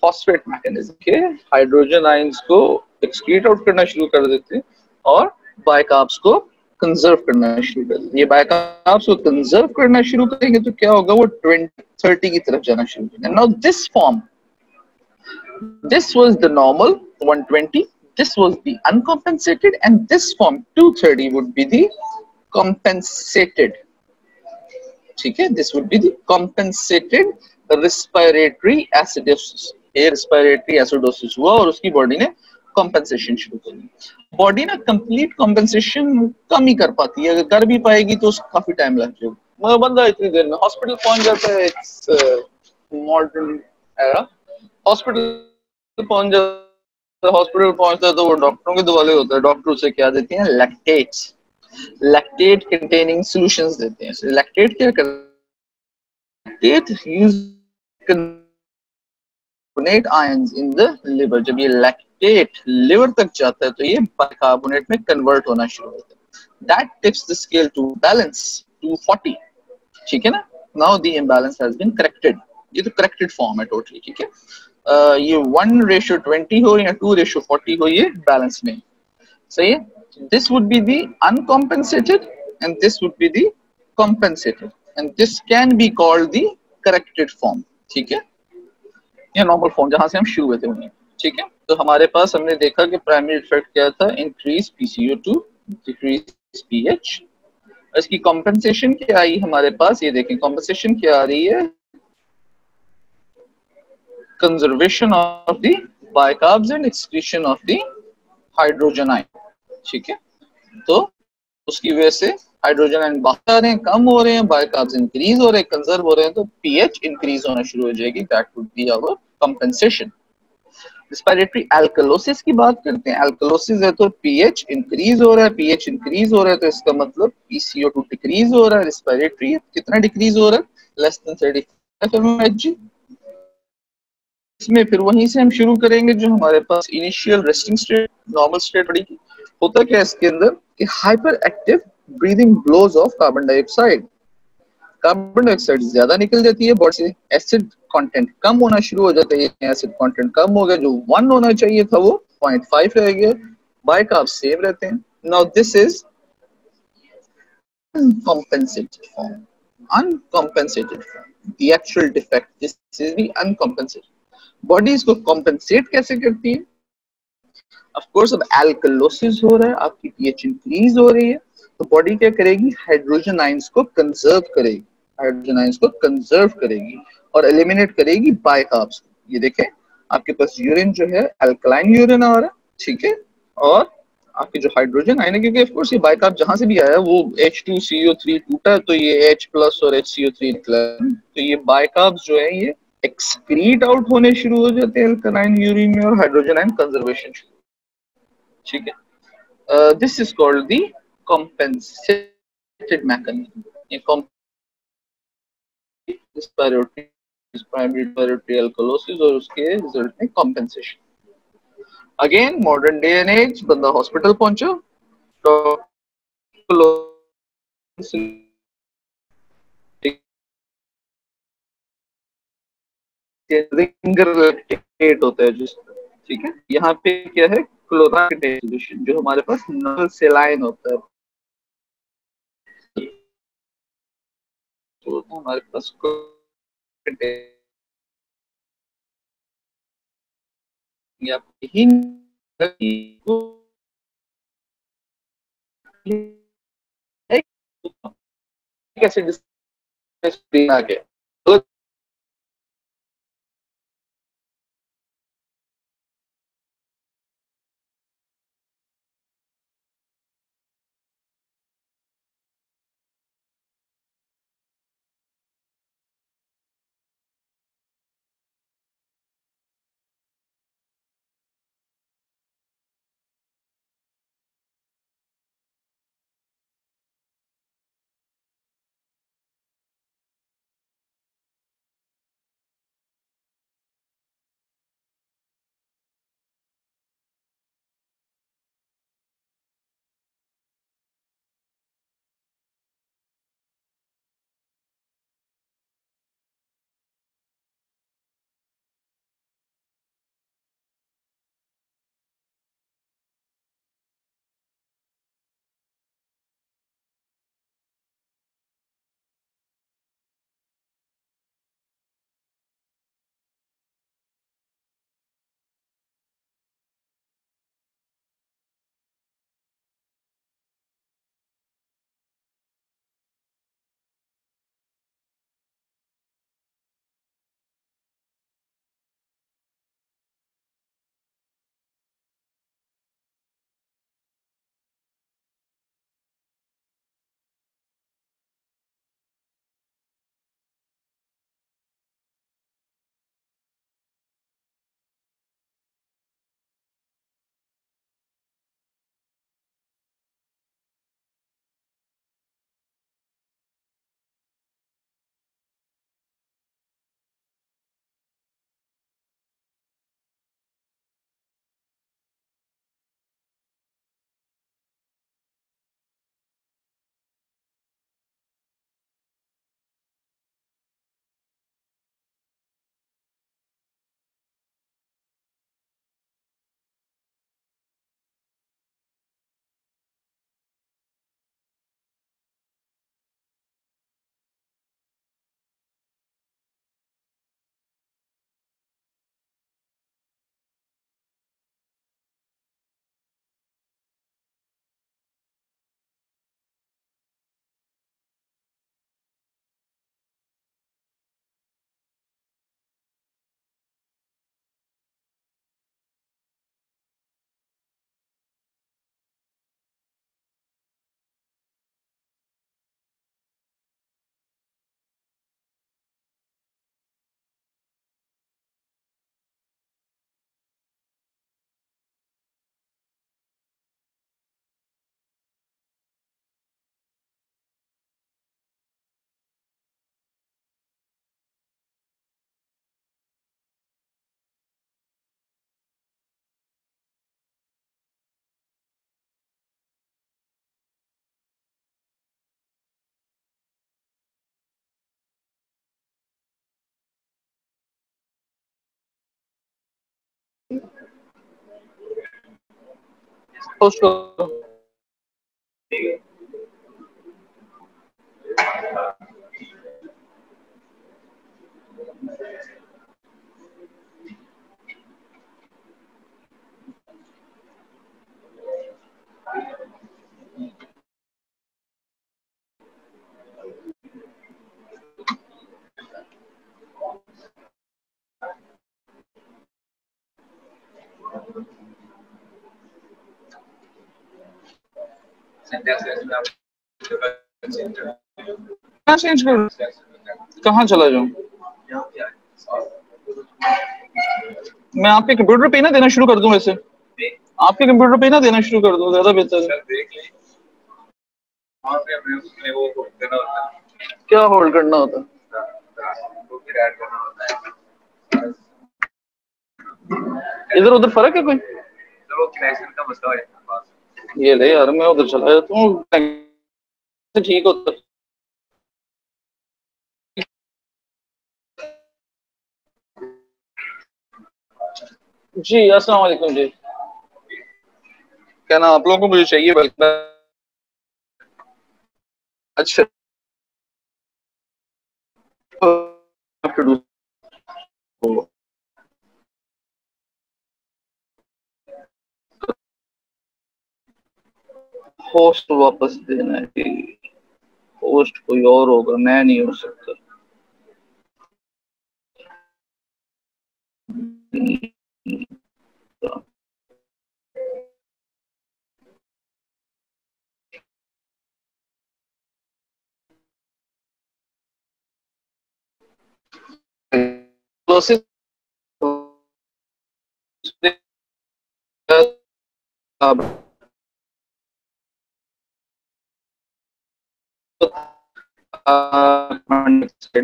phosphate mechanism के हाइड्रोजन आयंस को एक्सक्रीट आउट करना शुरू कर देते हैं और बाइकार्ब्स को कंजर्व करना शुरू कर देते हैं। ये बाइकार्ब्स को कंजर्व करना शुरू करेंगे तो क्या होगा, वो 20-30 की तरफ जाना शुरू करेंगे। Now this form, this was the normal 120, this was the uncompensated, and this form 230 would be the compensated. ठीक है, this would be the compensated respiratory acidosis। ये respiratory acidosis हुआ और उसकी बॉडी ने compensation शुरू कर दी। बॉडी ना complete compensation कम ही कर पाती है, अगर कर भी पाएगी तो उसको काफी टाइम लग जाएगा। बंदा इतनी देर में हॉस्पिटल पहुंच जाता है, इट्स मॉडर्न एरा। हॉस्पिटल पहुंच जाता है, हॉस्पिटल पहुंचता है तो वो डॉक्टरों के दुआले होता है, डॉक्टर उसे क्या देते हैं, लैक्टेट्स, लैक्टेट कंटेनिंग सॉल्यूशंस देते हैं। लैक्टेट क्या करते हैं, lactate use carbonate ions in the liver. जब ये लैक्टेट लिवर तक जाता है तो ये बाइकार्बोनेट में कन्वर्ट होना शुरू होता है। That tips the scale to balance 240। ठीक है ना, now the imbalance has been corrected. ये तो करेक्टेड फॉर्म है टोटली। ठीक है, ये 1:20 हो या 2:40 हो, ये बैलेंस में सही है। This would be the uncompensated and this would be the compensated and this can be called the corrected form. ठीक है, या नॉर्मल फॉर्म जहां से हम शुरू हुए थे वहीं। ठीक है, तो हमारे पास हमने देखा कि प्राइमरी इफेक्ट क्या था, इंक्रीज PCO2, डिक्रीज पीएच। इसकी कॉम्पेंसेशन क्या आई हमारे पास, ये देखें कॉम्पेंसेशन क्या आ रही है, conservation of the bicarbs and excretion of the hydrogen ion। ठीक है, तो उसकी वजह से हाइड्रोजन आयन बाहर आ रहे हैं, कम हो रहे हैं, बाइकार्ब्स इंक्रीज हो रहे हैं, कंजर्व हो रहे हैं, तो पीएच इंक्रीज होना शुरू हो जाएगी। That would be our compensation. Respiratory alkalosis की बात करते हैं। अल्कलोसिस है तो पीएच इंक्रीज हो रहा है, पीएच इंक्रीज हो रहा है तो इसका मतलब PCO2 डिक्रीज हो रहा है। रेस्पिरेटरी कितना डिक्रीज हो रहा है, लेस देन 35 mmHg। इसमें फिर वहीं से हम शुरू करेंगे जो हमारे पास initial resting state, normal state पड़ी। होता क्या है इसके अंदर कि hyperactive breathing blows off carbon dioxide, carbon dioxide ज्यादा निकल जाती है बॉडी से, एसिड कंटेंट कम होना शुरू हो जाता है। एसिड कंटेंट कम हो गया, जो 1 होना चाहिए था वो 0.5 रह गया, बाइकार्ब्स सेम रहते हैं। Now this is uncompensated form. Uncompensated form. The actual defect. This is the uncompensated. Body इसको कॉम्पेंसेट कैसे करती है? ऑफ कोर्स अब एल्कलोसिस हो रहा है, आपकी पीएच इंक्रीज हो रही है, तो बॉडी क्या करेगी? हाइड्रोजन आयंस को कंजर्व करेगी, हाइड्रोजन आयंस को कंजर्व करेगी और एलिमिनेट करेगी बाइकार्ब्स। ये देखें आपके पास यूरिन जो है अल्कलाइन यूरिन आ रहा है, ठीक है, और आपके जो हाइड्रोजन आयन है, क्योंकि ऑफ कोर्स ये बाइकार्ब जहां से भी आया वो H2CO3 टूटा तो ये H प्लस और HCO3 निकला, तो ये बाइकार्ब्स जो है ये एक्सक्रीट आउट होने शुरू हो जाते हैं अल्कलाइन यूरिन में और हाइड्रोजन आयन कंजर्वेशन शुरू, ठीक है। This is called the compensated mechanism. ये प्राइमरी प्रायोरिटी अल्कलोसिस और उसके रिजल्ट में compensation. Again modern day and age, बंदा हॉस्पिटल पहुंचा, रिंगर लैक्टेट होता है जिस, ठीक है, यहाँ पे क्या है? क्लोराइड सोल्यूशन जो हमारे पास नॉन सेलाइन होता है, तो हमारे पास कैसे डिस्कस आ गया। कहाँ चेंज कर, कहाँ चला जाऊँ? मैं आपके कंप्यूटर पे ही ना देना शुरू कर दूं वैसे, आपके कंप्यूटर पे ही ना देना शुरू कर दूं, ज्यादा बेहतर है। क्या होल्ड करना होता है? इधर उधर फर्क है कोई? ये ले यार, मैं उधर चला जाता हूँ, ठीक होता है। जी अस्सलाम वालेकुम जी। क्या ना आप लोगों को मुझे चाहिए बल्कि, अच्छा होस्ट वापस देना है, होस्ट कोई और होगा, मैं नहीं हो सकता।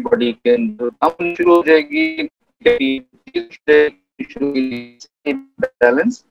बॉडी के अंदर शुरू हो जाएगी balance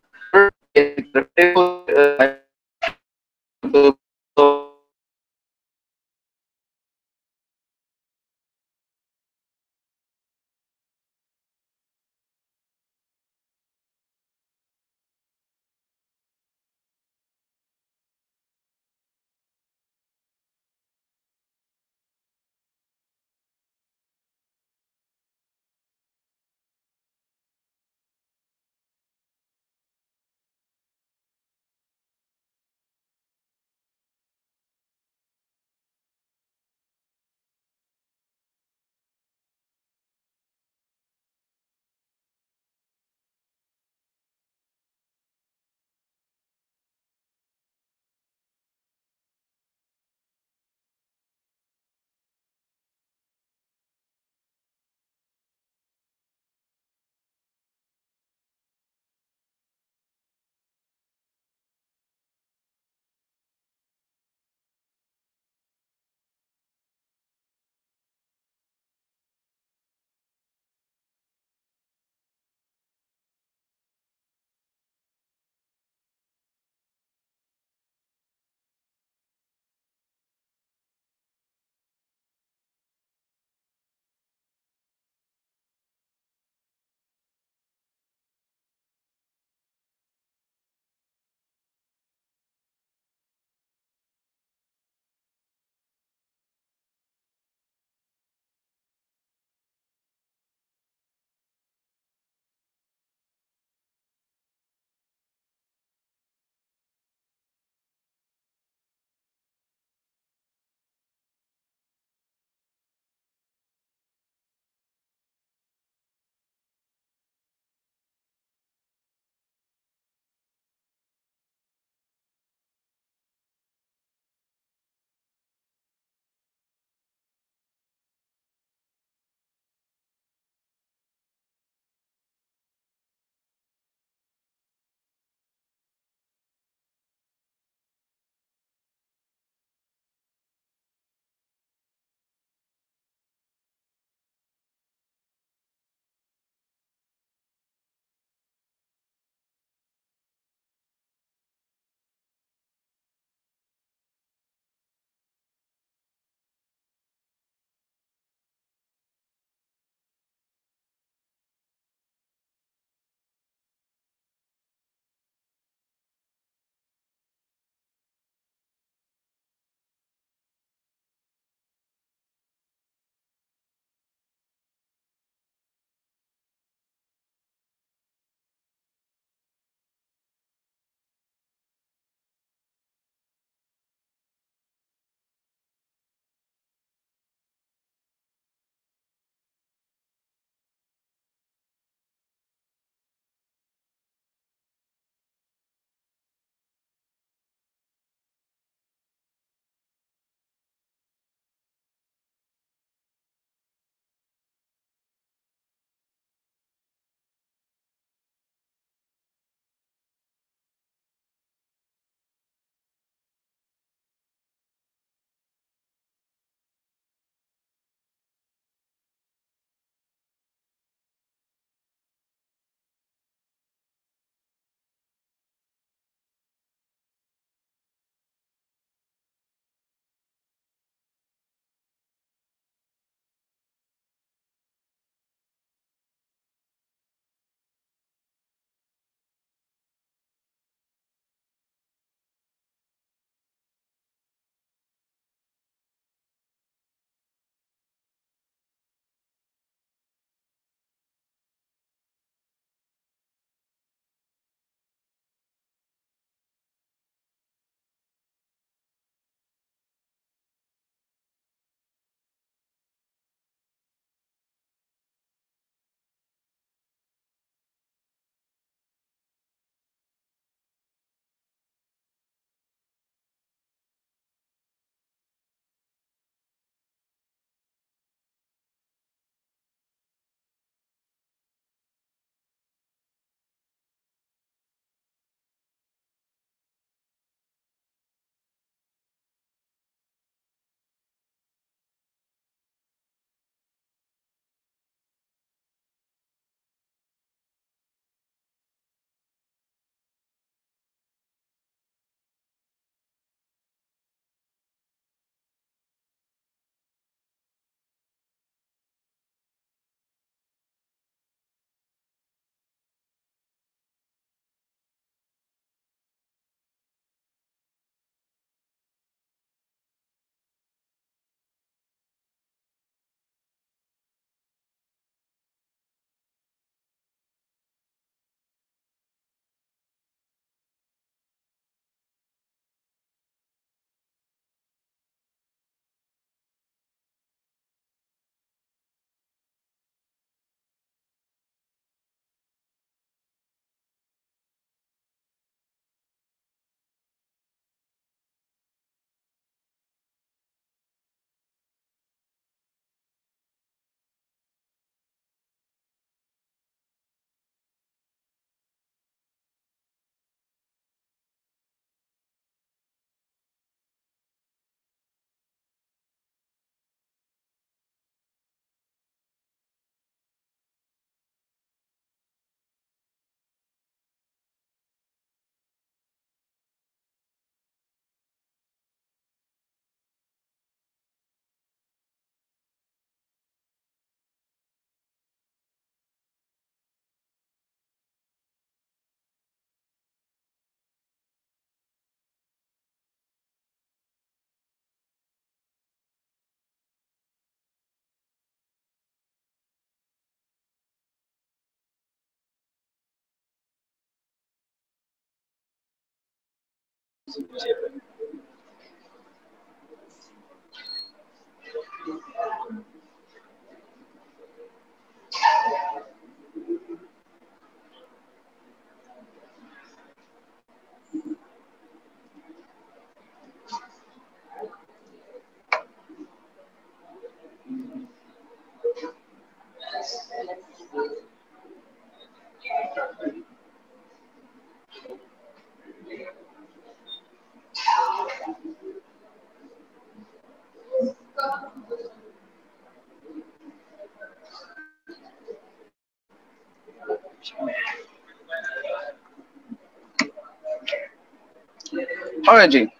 Alright, Ji.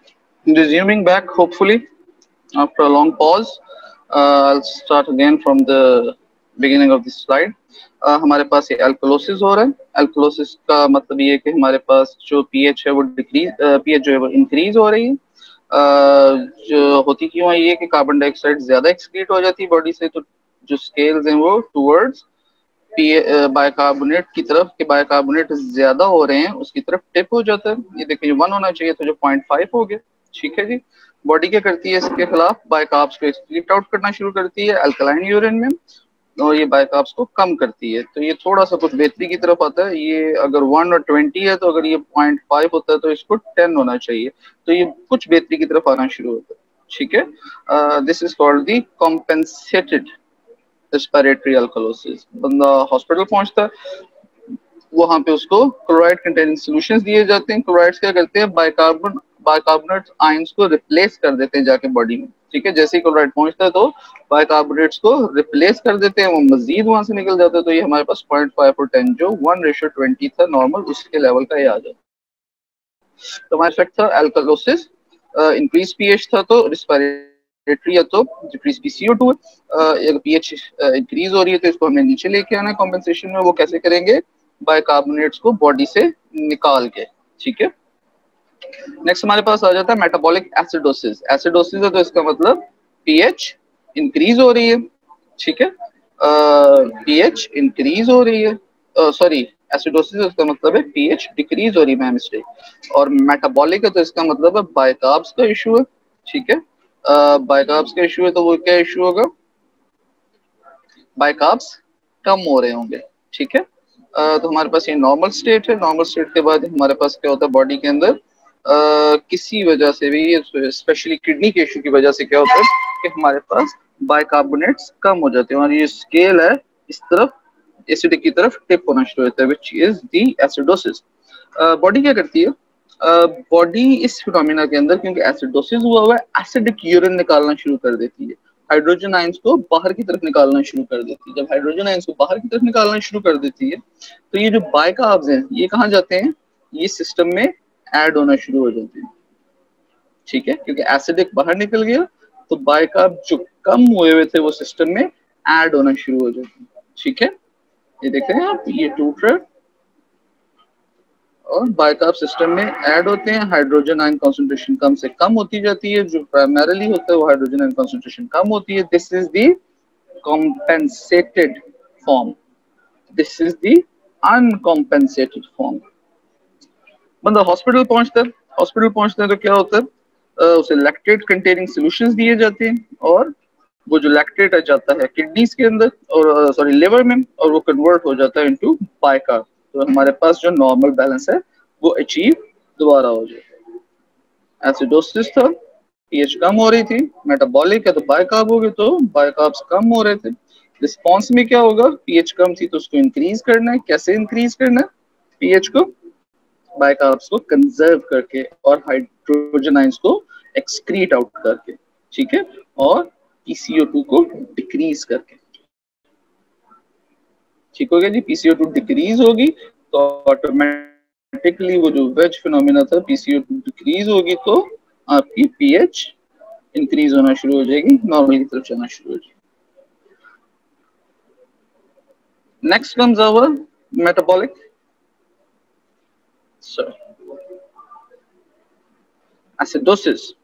Resuming back, hopefully, after a long pause, I'll start again from the beginning of this slide. हमारे पास ये एल्कोलोसिस हो रहा है. एल्कोलोसिस का मतलब ये है कि हमारे पास जो पीएच है वो डिक्रीज, पीएच जो है वो इंक्रीज हो रही है. जो होती क्यों है ये कि कार्बन डाइऑक्साइड ज्यादा एक्सक्रीट हो जाती है बॉडी से, तो जो स्केल्स हैं वो टूवर्ड्स बाइकार्बोनेट की तरफ, कि बाइकार्बोनेट ज्यादा हो रहे हैं उसकी तरफ टिप हो जाता है. ये देखिए 1 होना चाहिए तो जो 0.5 हो गया. ठीक है जी. बॉडी क्या करती है इसके खिलाफ, बाइकार्ब्स को एक्सक्रीट आउट करना शुरू करती है अल्कलाइन यूरिन में, और ये बाइकार्ब्स को कम करती है. तो ये थोड़ा सा कुछ बेहतरी की तरफ आता है. ये अगर 1 और 20 है तो अगर ये 0.5 होता है तो इसको 10 होना चाहिए. तो ये कुछ बेहतरी की तरफ आना शुरू होता है. ठीक है. This is called the compensated respiratory alkalosis. बंदा हॉस्पिटल पहुंचता है, वहां पे उसको क्लोराइड कंटेनिंग सॉल्यूशंस दिए जाते हैं. क्लोराइड्स क्या करते हैं, बाइकार्बोनेट आयंस को रिप्लेस कर देते हैं जाके बॉडी में. ठीक है. जैसे ही क्लोराइड पहुंचता है तो बाइकार्बोनेट्स को रिप्लेस कर देते हैं, वो मजीद वहां से निकल जाता है. तो ये हमारे पास 0.5 और 10 जो 1:20 था नॉर्मल, उसके लेवल का ये आ जाता है. तो हमारा इफेक्ट था एल्कलोसिस. इंक्रीज पीएच था तो रिस्पिरेटरी, या तो डिक्रीज पीसीओ2. अगर पीएच इंक्रीज हो रही है तो इसको हमें नीचे लेके आना है कॉम्पेंसेशन में. वो कैसे करेंगे, बाइकार्बोनेट्स को बॉडी से निकाल के. ठीक है. नेक्स्ट हमारे पास आ जाता है मेटाबॉलिक एसिडोसिस. एसिडोसिस है तो इसका मतलब पीएच इंक्रीज हो रही है. ठीक है. पीएच इंक्रीज हो रही है, सॉरी, एसिडोसिस इसका मतलब है पीएच डिक्रीज हो रही है, मिस्टेक. और मेटाबॉलिक है तो इसका मतलब है बाइकार्ब्स का इशू है. ठीक है. बाइकार्ब्स का इशू है तो वो क्या इशू होगा, बाइकार्ब्स कम हो रहे होंगे. ठीक है. तो हमारे पास ये नॉर्मल स्टेट है. नॉर्मल स्टेट के बाद हमारे पास क्या होता है, बॉडी के अंदर किसी वजह से भी, स्पेशली किडनी के इशू की वजह से क्या होता है कि हमारे पास बाइकार्बोनेट्स कम हो जाते हैं और ये स्केल है इस तरफ एसिडिक की तरफ टिप होना शुरू होता है, which is the acidosis. Body क्या करती है, बॉडी इस फिनोमिना के अंदर क्योंकि एसिडोसिस हुआ है एसिडिक यूरिन निकालना शुरू कर देती है. हाइड्रोजन आयंस को बाहर की तरफ निकालना शुरू कर देती है. जब हाइड्रोजन आयंस को बाहर की तरफ निकालना शुरू कर देती है तो ये जो बाइकार्ब्स हैं ये कहाँ जाते हैं, ये सिस्टम में ऐड होना शुरू हो जाते हैं. ठीक है. क्योंकि एसिडिक बाहर निकल गया तो बाइकार्ब जो कम हुए थे वो सिस्टम में ऐड होना शुरू हो जाते हैं. ठीक है. ये देख रहे हैं आप, ये टूट रहा है और बाइकार्ब सिस्टम में ऐड होते हैं. हाइड्रोजन आयन कंसंट्रेशन कम से कम होती जाती है. जो प्राइमरीली होता है वो हाइड्रोजन आयन कंसंट्रेशन कम होती है. This is the compensated form. This is the uncompensated form. बंदा हॉस्पिटल पहुंचता है. हॉस्पिटल पहुंचता है तो क्या होता है, उसे लैक्टेट कंटेनिंग सॉल्यूशंस दिए जाते हैं और वो जो लैक्टेट जाता है किडनीज के अंदर और सॉरी लिवर में, और वो कन्वर्ट हो जाता है इनटू बाइकार्ब. तो हमारे पास जो नॉर्मल बैलेंस है वो अचीव दोबारा हो जाता है. एसिडोसिस था, पीएच कम हो रही थी. मेटाबॉलिक है तो बाइकार्ब हो गए तो बाइकार्ब्स कम हो रहे थे. रिस्पॉन्स में क्या होगा, पीएच कम थी तो उसको इंक्रीज करना है. कैसे इंक्रीज करना है पीएच को, बाइकार्ब्स को कंजर्व करके और हाइड्रोजन आयंस को एक्सक्रीट आउट करके. ठीक है. और पीसीओ2 को डिक्रीज करके. ठीक हो गया जी. पीसीओ2 डिक्रीज होगी तो ऑटोमेटिकली वो जो वेज फिनोमिना था, पीसीओ2 डिक्रीज होगी तो आपकी पीएच इंक्रीज होना शुरू हो जाएगी, नॉर्मल की तरफ जाना शुरू हो जाएगी. Next comes our metabolic. So, acidosis.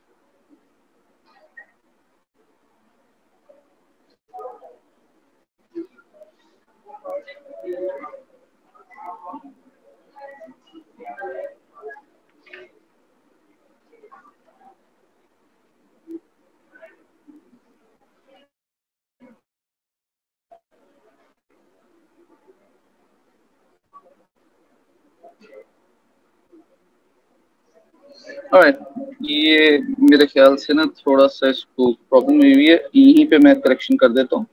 Alright, ये मेरे ख्याल से ना थोड़ा सा इसको प्रॉब्लम हुई है, यहीं पे मैं करेक्शन कर देता हूँ।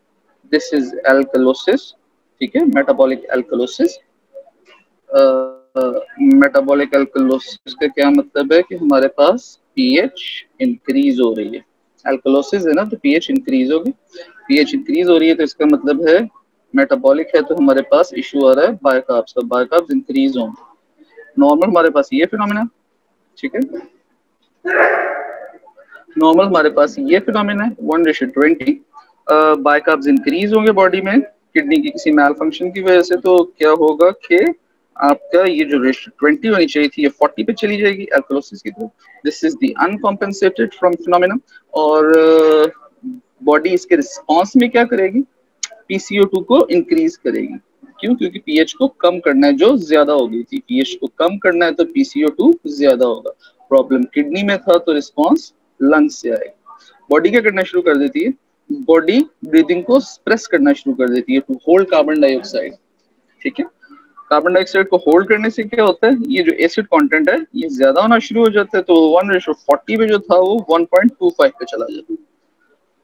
दिस इज एल्कलोसिस, ठीक है, मेटाबॉलिक एल्कलोसिस। मेटाबॉलिक एल्कलोसिस का क्या मतलब है कि हमारे पास पीएच इंक्रीज हो रही है। एल्कलोसिस है ना, तो पीएच इंक्रीज होगी, पीएच इंक्रीज हो रही है तो इसका मतलब है मेटाबॉलिक है, तो हमारे पास इशू आ रहा है बायकार्ब्स का, बायकार्ब्स इंक्रीज होंगे। नॉर्मल हमारे पास ये फिनोमेना, ठीक है, नॉर्मल हमारे पास ये फिनोमेना है 1:20। बायकार्ब्स इंक्रीज होंगे बॉडी में किडनी की किसी मैल फंक्शन की वजह से, तो क्या होगा कि आपका ये जो रेशियो 20 होनी चाहिए थी ये 40 पे चली जाएगी एल्कलोसिस की तरफ। This is the uncompensated from phenomena. और बॉडी इसके रिस्पॉन्स में क्या करेगी, पीसीओ2 को इंक्रीज करेगी। क्यों? क्योंकि पीएच को कम करना है, जो ज्यादा हो गई थी, पीएच को कम करना है तो पीसीओ2 ज्यादा होगा। प्रॉब्लम किडनी में था तो रिस्पॉन्स लंग्स से आएगा। बॉडी क्या करना शुरू कर देती है, बॉडी ब्रीदिंग को स्प्रेस करना शुरू कर देती है टू होल्ड कार्बन डाइऑक्साइड, ठीक है। कार्बन डाइऑक्साइड को होल्ड करने से क्या होता है, ये जो एसिड कंटेंट है ये ज्यादा होना शुरू हो जाता है, तो 1:40 पे जो था वो 1.25 पे चला जाता है।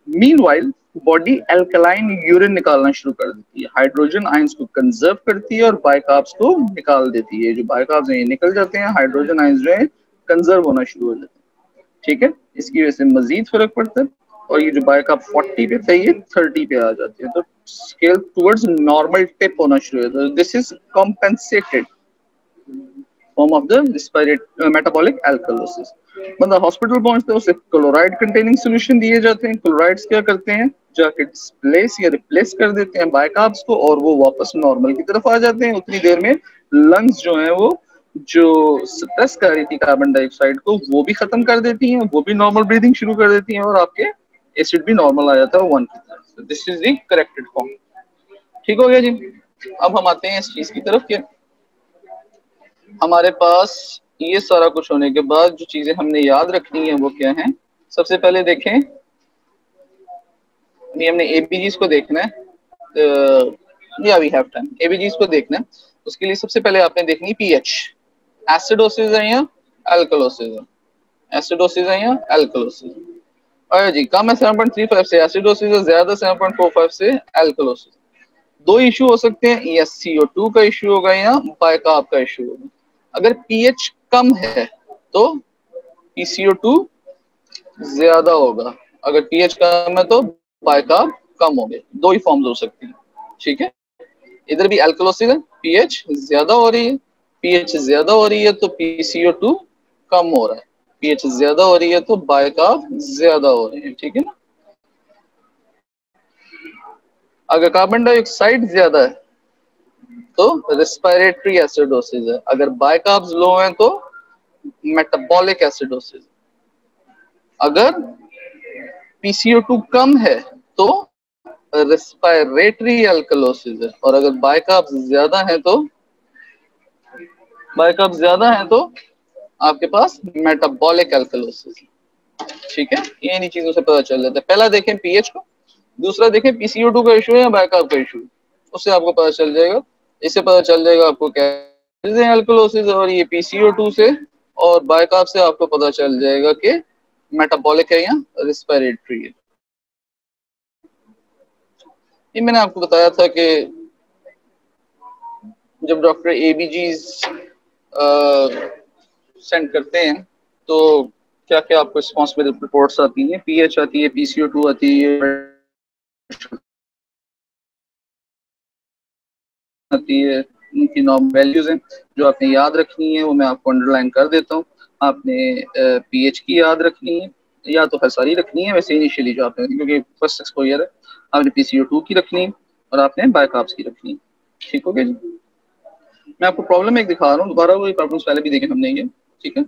मीनवाइल बॉडी एल्कलाइन यूरिन निकालना शुरू कर देती है, हाइड्रोजन आयंस को कंजर्व करती है और बाइकार्ब्स को निकाल देती है। जो बाइकार्ब्स हैं ये निकल जाते हैं, हाइड्रोजन आयंस जो है कंजर्व होना शुरू हो जाते हैं, ठीक है। इसकी वजह से मजीद फर्क पड़ता है और ये जो बाइकार्ब 40 पे था ये 30 पे आ जाती है, तो स्केल टुवर्ड्स नॉर्मल टिप होना शुरू होता है। This is compensated form of the metabolic alkalosis. बंदा हॉस्पिटल पहुंचता है, उसे क्लोराइड कंटेनिंग सॉल्यूशन दिए जाते हैं। क्लोराइड्स क्या करते हैं, जाके डिस्प्लेस या रिप्लेस कर देते हैं बाइकार्ब्स को और वो वापस नॉर्मल की तरफ आ जाते हैं। उतनी देर में लंग्स जो है वो जो सप्रेस कर रही थी कार्बन डाइऑक्साइड को वो भी खत्म कर देती हैं, वो भी नॉर्मल ब्रीदिंग शुरू कर देती हैं और आपके एसिड भी नॉर्मल आ जाता है 1 की तरफ। This is the corrected form. ठीक हो गया जी। अब हम आते हैं इस चीज की तरफ कि हमारे पास ये सारा कुछ होने के बाद जो चीजें हमने याद रखनी है वो क्या है। सबसे पहले देखें, ये हमने एबीजीज को देखना है, या वी हैव टाइम, एबीजीज को देखना है। उसके लिए सबसे पहले आपने देखनी पीएच, एसिडोसिस है या एल्कलोसिस है, एसिडोसिस है या एल्कलोसिस। और जी कम है 7.35 से एसिडोसिस है, ज्यादा 7.45 से एल्कलोसिस। दो इशू हो सकते हैं, या CO2 का इशू होगा या बाइकार्ब का इशू होगा। अगर पीएच कम है तो PCO2 ज्यादा होगा, अगर पीएच कम है तो बाइकार्ब कम होंगे। दो ही फॉर्म्स हो सकती हैं, ठीक है। इधर भी एल्कलोसिस है, पीएच ज्यादा हो रही है, पीएच ज्यादा हो रही है तो PCO2 कम हो रहा है, पीएच ज्यादा हो रही है तो बाइकार्ब ज्यादा हो रहे हैं, ठीक है ना। अगर कार्बन डाइऑक्साइड ज्यादा है तो रेस्पिरेटरी एसिडोसिस है, अगर बाइकार्ब्स लो हैं तो मेटाबॉलिक एसिडोसिस। अगर PCO2 कम है तो रेस्पिरेटरी एल्कलोसिस है, और अगर बाइकार्ब्स ज्यादा है तो आपके पास मेटाबॉलिक एल्कलोसिस, ठीक है। ये इन्हीं चीजों से पता चल जाता है। पहला देखें पीएच को, दूसरा देखें PCO2 का इशू है या बाइकार्ब का इशू, उससे आपको पता चल जाएगा। इससे पता चल जाएगा आपको क्या एल्कलोसिस, और ये PCO2 से और बाइकार्ब से आपको पता चल जाएगा कि मेटाबॉलिक है या रेस्पिरेटरी है। ये मैंने आपको बताया था कि जब डॉक्टर ABGs सेंड करते हैं तो क्या क्या आपको रिस्पॉन्सिबल रिपोर्ट्स आती हैं, पीएच आती है, PCO2 आती है, उनकी नॉर्म वैल्यूज हैं जो आपने याद रखनी है, वो मैं आपको अंडरलाइन कर देता हूँ। आपने पीएच की याद रखनी है, या तो फिर सारी रखनी है वैसे इनिशियली जो आपने, क्योंकि फर्स्ट एक्सपोजर है। आपने PCO2 की रखनी है और आपने बाइकार्ब्स की रखनी है, ठीक हो गया जी। मैं आपको प्रॉब्लम एक दिखा रहा हूँ, दोबारा वही प्रॉब्लम्स पहले भी देखे हमने ये, ठीक है।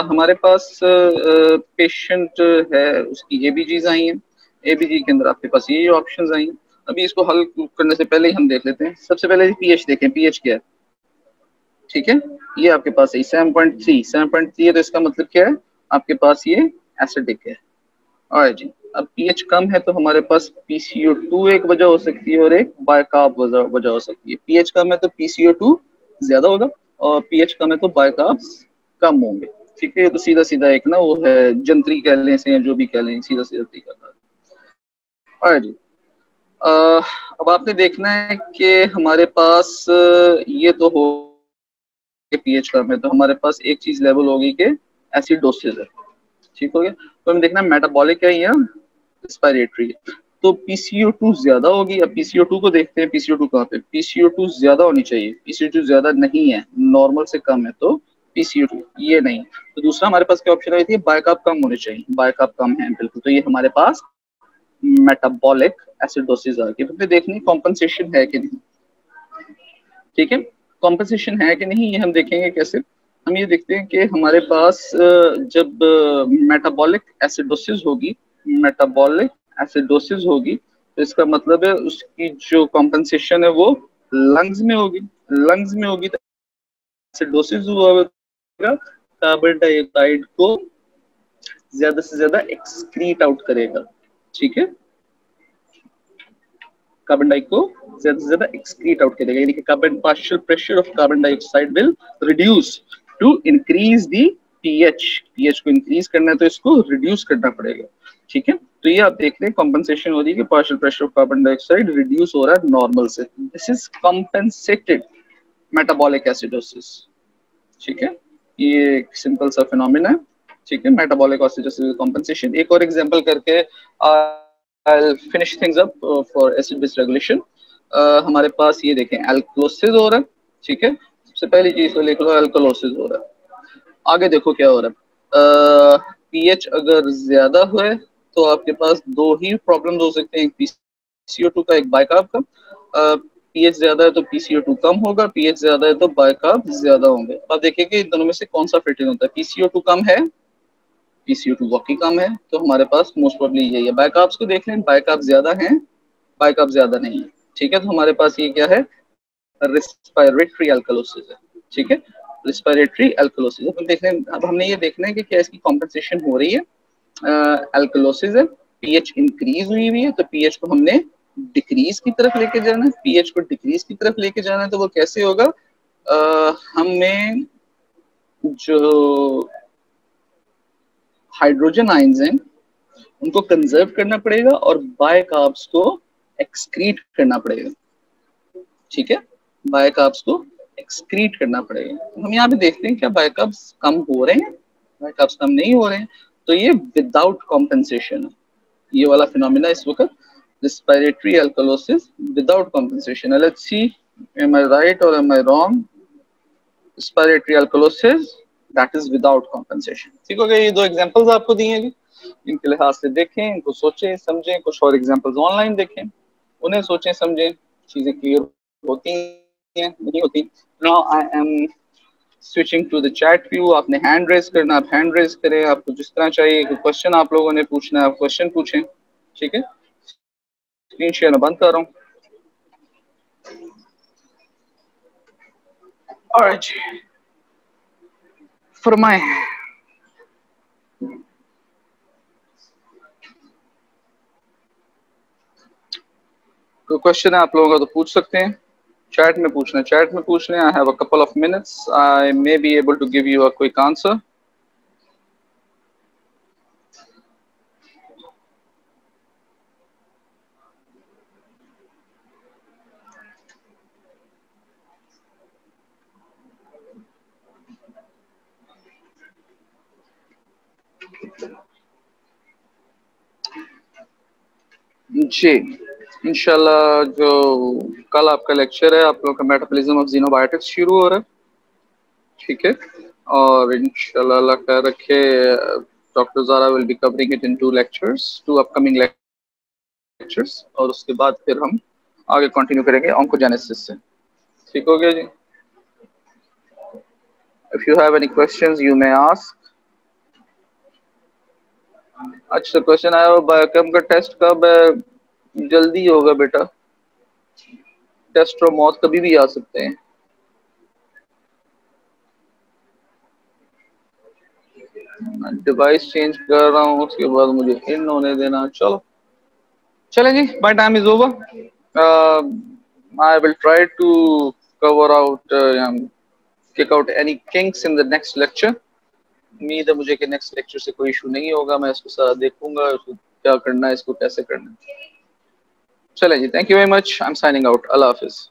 हमारे पास पेशेंट है, उसकी एबीजीज आई हैं, एबीजी के अंदर आपके पास ये ऑप्शंस आई हैं। अभी इसको हल करने से पहले ही हम देख लेते हैं। सबसे पहले पीएच देखें, पीएच क्या है, ठीक है। ये आपके पास है 7.3 है, तो इसका मतलब क्या है, आपके पास ये एसिडिक है। और जी अब पीएच कम है तो हमारे पास PCO2 एक वजह हो सकती है और एक बाइकार्ब वजह हो सकती है। पीएच कम है तो PCO2 ज्यादा होगा और पीएच कम है तो बाइकार्ब्स कम होंगे। ठीक है, ये तो सीधा सीधा एक ना वो है जंत्री कह लें से, जो भी कह लें, सीधा सीधा तरीका था। जी अब आपने देखना है कि हमारे पास ये तो हो पीएच का में, तो हमारे पास एक चीज लेवल होगी कि एसिडोसिस है। ठीक हो गया, तो हमें देखना मेटाबॉलिक है या रेस्पिरेटरी। तो PCO2 ज्यादा होगी। अब PCO2 को देखते हैं, PCO2 कहाँ पे, PCO2 ज्यादा होनी चाहिए, PCO2 ज्यादा नहीं है, नॉर्मल से कम है, तो PCO2 ये नहीं। तो दूसरा हमारे पास क्या ऑप्शन आई थी, बायकार्ब कम होने चाहिए, बायकार्ब कम है बिल्कुल, तो ये हमारे पास मेटाबॉलिक एसिडोसिस आ गई। तो देखनी कॉम्पनसेशन है कि नहीं। ठीक है, कॉम्पनसेशन है कि नहीं ये हम देखेंगे कैसे। हम ये देखते हैं कि हमारे पास जब मेटाबॉलिक एसिडोसिस होगी, मेटाबॉलिक एसिडोसिस होगी, तो इसका मतलब है उसकी जो कॉम्पनसेशन है वो लंग्स में होगी। लंग्स में होगी तो एसिडोसिस हुआ होगा, कार्बन डाइऑक्साइड को ज्यादा से ज्यादा एक्सक्रीट आउट करेगा। ठीक है, कार्बन डाइऑक्साइड को ज्यादा से ज्यादा एक्सक्रीट आउट करेगा, यानी कि carbon partial pressure of carbon dioxide will reduce to increase the pH. PH को इंक्रीज करना है तो इसको रिड्यूस करना पड़ेगा। ठीक है, तो ये आप देख रहे हैं कॉम्पनसेशन हो रही है कि partial pressure of carbon dioxide reduce हो रहा है नॉर्मल से। This is compensated metabolic acidosis. ठीक है, ये एक सिंपल सा फिनोमेना है। ठीक है, मेटाबॉलिक एसिडोसिस कॉम्पेंसेशन। एक और एग्जांपल करके I'll finish things up for acid base regulation. हमारे पास ये देखें एल्कोलोसिस हो रहा है। ठीक है, सबसे पहली चीज तो लिख लो एल्कोलोसिस हो रहा है। आगे देखो क्या हो रहा है, पीएच अगर ज्यादा हुए तो आपके पास दो ही प्रॉब्लम्स हो सकते हैं, एक PCO2 का, एक बाइकार्ब का। पीएच ज्यादा है तो PCO2 कम होगा, पीएच ज्यादा है तो बाइकार्ब ज्यादा होंगे। अब देखिए इन दोनों में से कौन सा फिट इन होता है। PCO2 कम है, PCO2 वाकई कम है, तो हमारे पास मोस्ट प्रोबेबली यही है। बाइकार्ब्स को देख लें, बाइकार्ब ज्यादा है, बाइकार्ब ज्यादा नहीं है। ठीक है, तो हमारे पास ये क्या है, रेस्पिरेटरी अल्कलोसिस है। ठीक है, रेस्पिरेटरी अल्कलोसिस। अब देख रहे हैं, अब हमने ये देखना है कि क्या इसकी कॉम्पेंसेशन हो रही है। अल्कलोसिस है, पीएच इंक्रीज हुई है, तो पीएच को हमने डिक्रीज की तरफ लेके जाना है। पीएच को डिक्रीज की तरफ लेके जाना है तो वो कैसे होगा, हमें जो हाइड्रोजन आयंस हैं उनको कंजर्व करना पड़ेगा और बायकार्ब्स को एक्सक्रीट करना पड़ेगा। ठीक है, बायकार्ब्स को एक्सक्रीट करना पड़ेगा। तो हम यहाँ पे देखते हैं क्या बायकार्ब्स कम हो रहे हैं, बायकार्ब्स कम नहीं हो रहे हैं, तो ये विदाउट कॉम्पेंसेशन है। ये वाला फिनोमेना इस वक्त रेस्पिरेटरी अल्कलोसिस विदाउट कॉम्पेंसेशन है। Let's see, am I right और am I wrong. Respiratory alkalosis that is without compensation. ठीक हो गया, ये दो एग्जांपल्स आपको दिए हैं, इनके लिहाज से देखें, इनको सोचें समझें। कुछ और एग्जांपल्स ऑनलाइन देखें, उन्हें सोचें समझें, चीजें क्लियर होती हैं नहीं होती। Now I am switching to the chat view. आपने हैंड रेज करना, आप हैंड रेज करें, आपको जिस तरह चाहिए। कोई क्वेश्चन आप लोगों ने पूछना है, आप क्वेश्चन पूछें। ठीक है, स्क्रीन शेयर मैं बंद कर रहा हूँ। ऑलराइट, फरमाएं। कोई क्वेश्चन है आप लोगों का तो पूछ सकते हैं, चैट में पूछना, चैट में पूछ लें। I have a couple of minutes, I may be able to give you a quick answer. जी, इंशाल्लाह जो कल आपका लेक्चर है, आप लोगों का मेटाबॉलिज्म ऑफ ज़ीनोबायोटिक्स शुरू हो रहा है। ठीक है, और इंशाल्लाह अल्लाह का रखे, doctor Zara will be covering it in two lectures, two upcoming lectures, और उसके बाद फिर हम आगे कंटिन्यू करेंगे ऑन्कोजेनेसिस से। ठीक हो गया जी। If you have any questions you may ask. अच्छा, क्वेश्चन आया हो बायोकेम का टेस्ट कब है? जल्दी होगा बेटा, टेस्ट और मौत कभी भी आ सकते हैं। डिवाइस चेंज कर रहा हूँ, उसके बाद मुझे इन होने देना। चलो चलें जी, my time is over. I will try to cover out, kick out any kinks in the next lecture. उम्मीद है मुझे कि नेक्स्ट लेक्चर से कोई इशू नहीं होगा, मैं इसको सारा देखूंगा, क्या करना है, इसको कैसे करना है। चलें जी, thank you very much, I am signing out, अल्लाह हाफिज।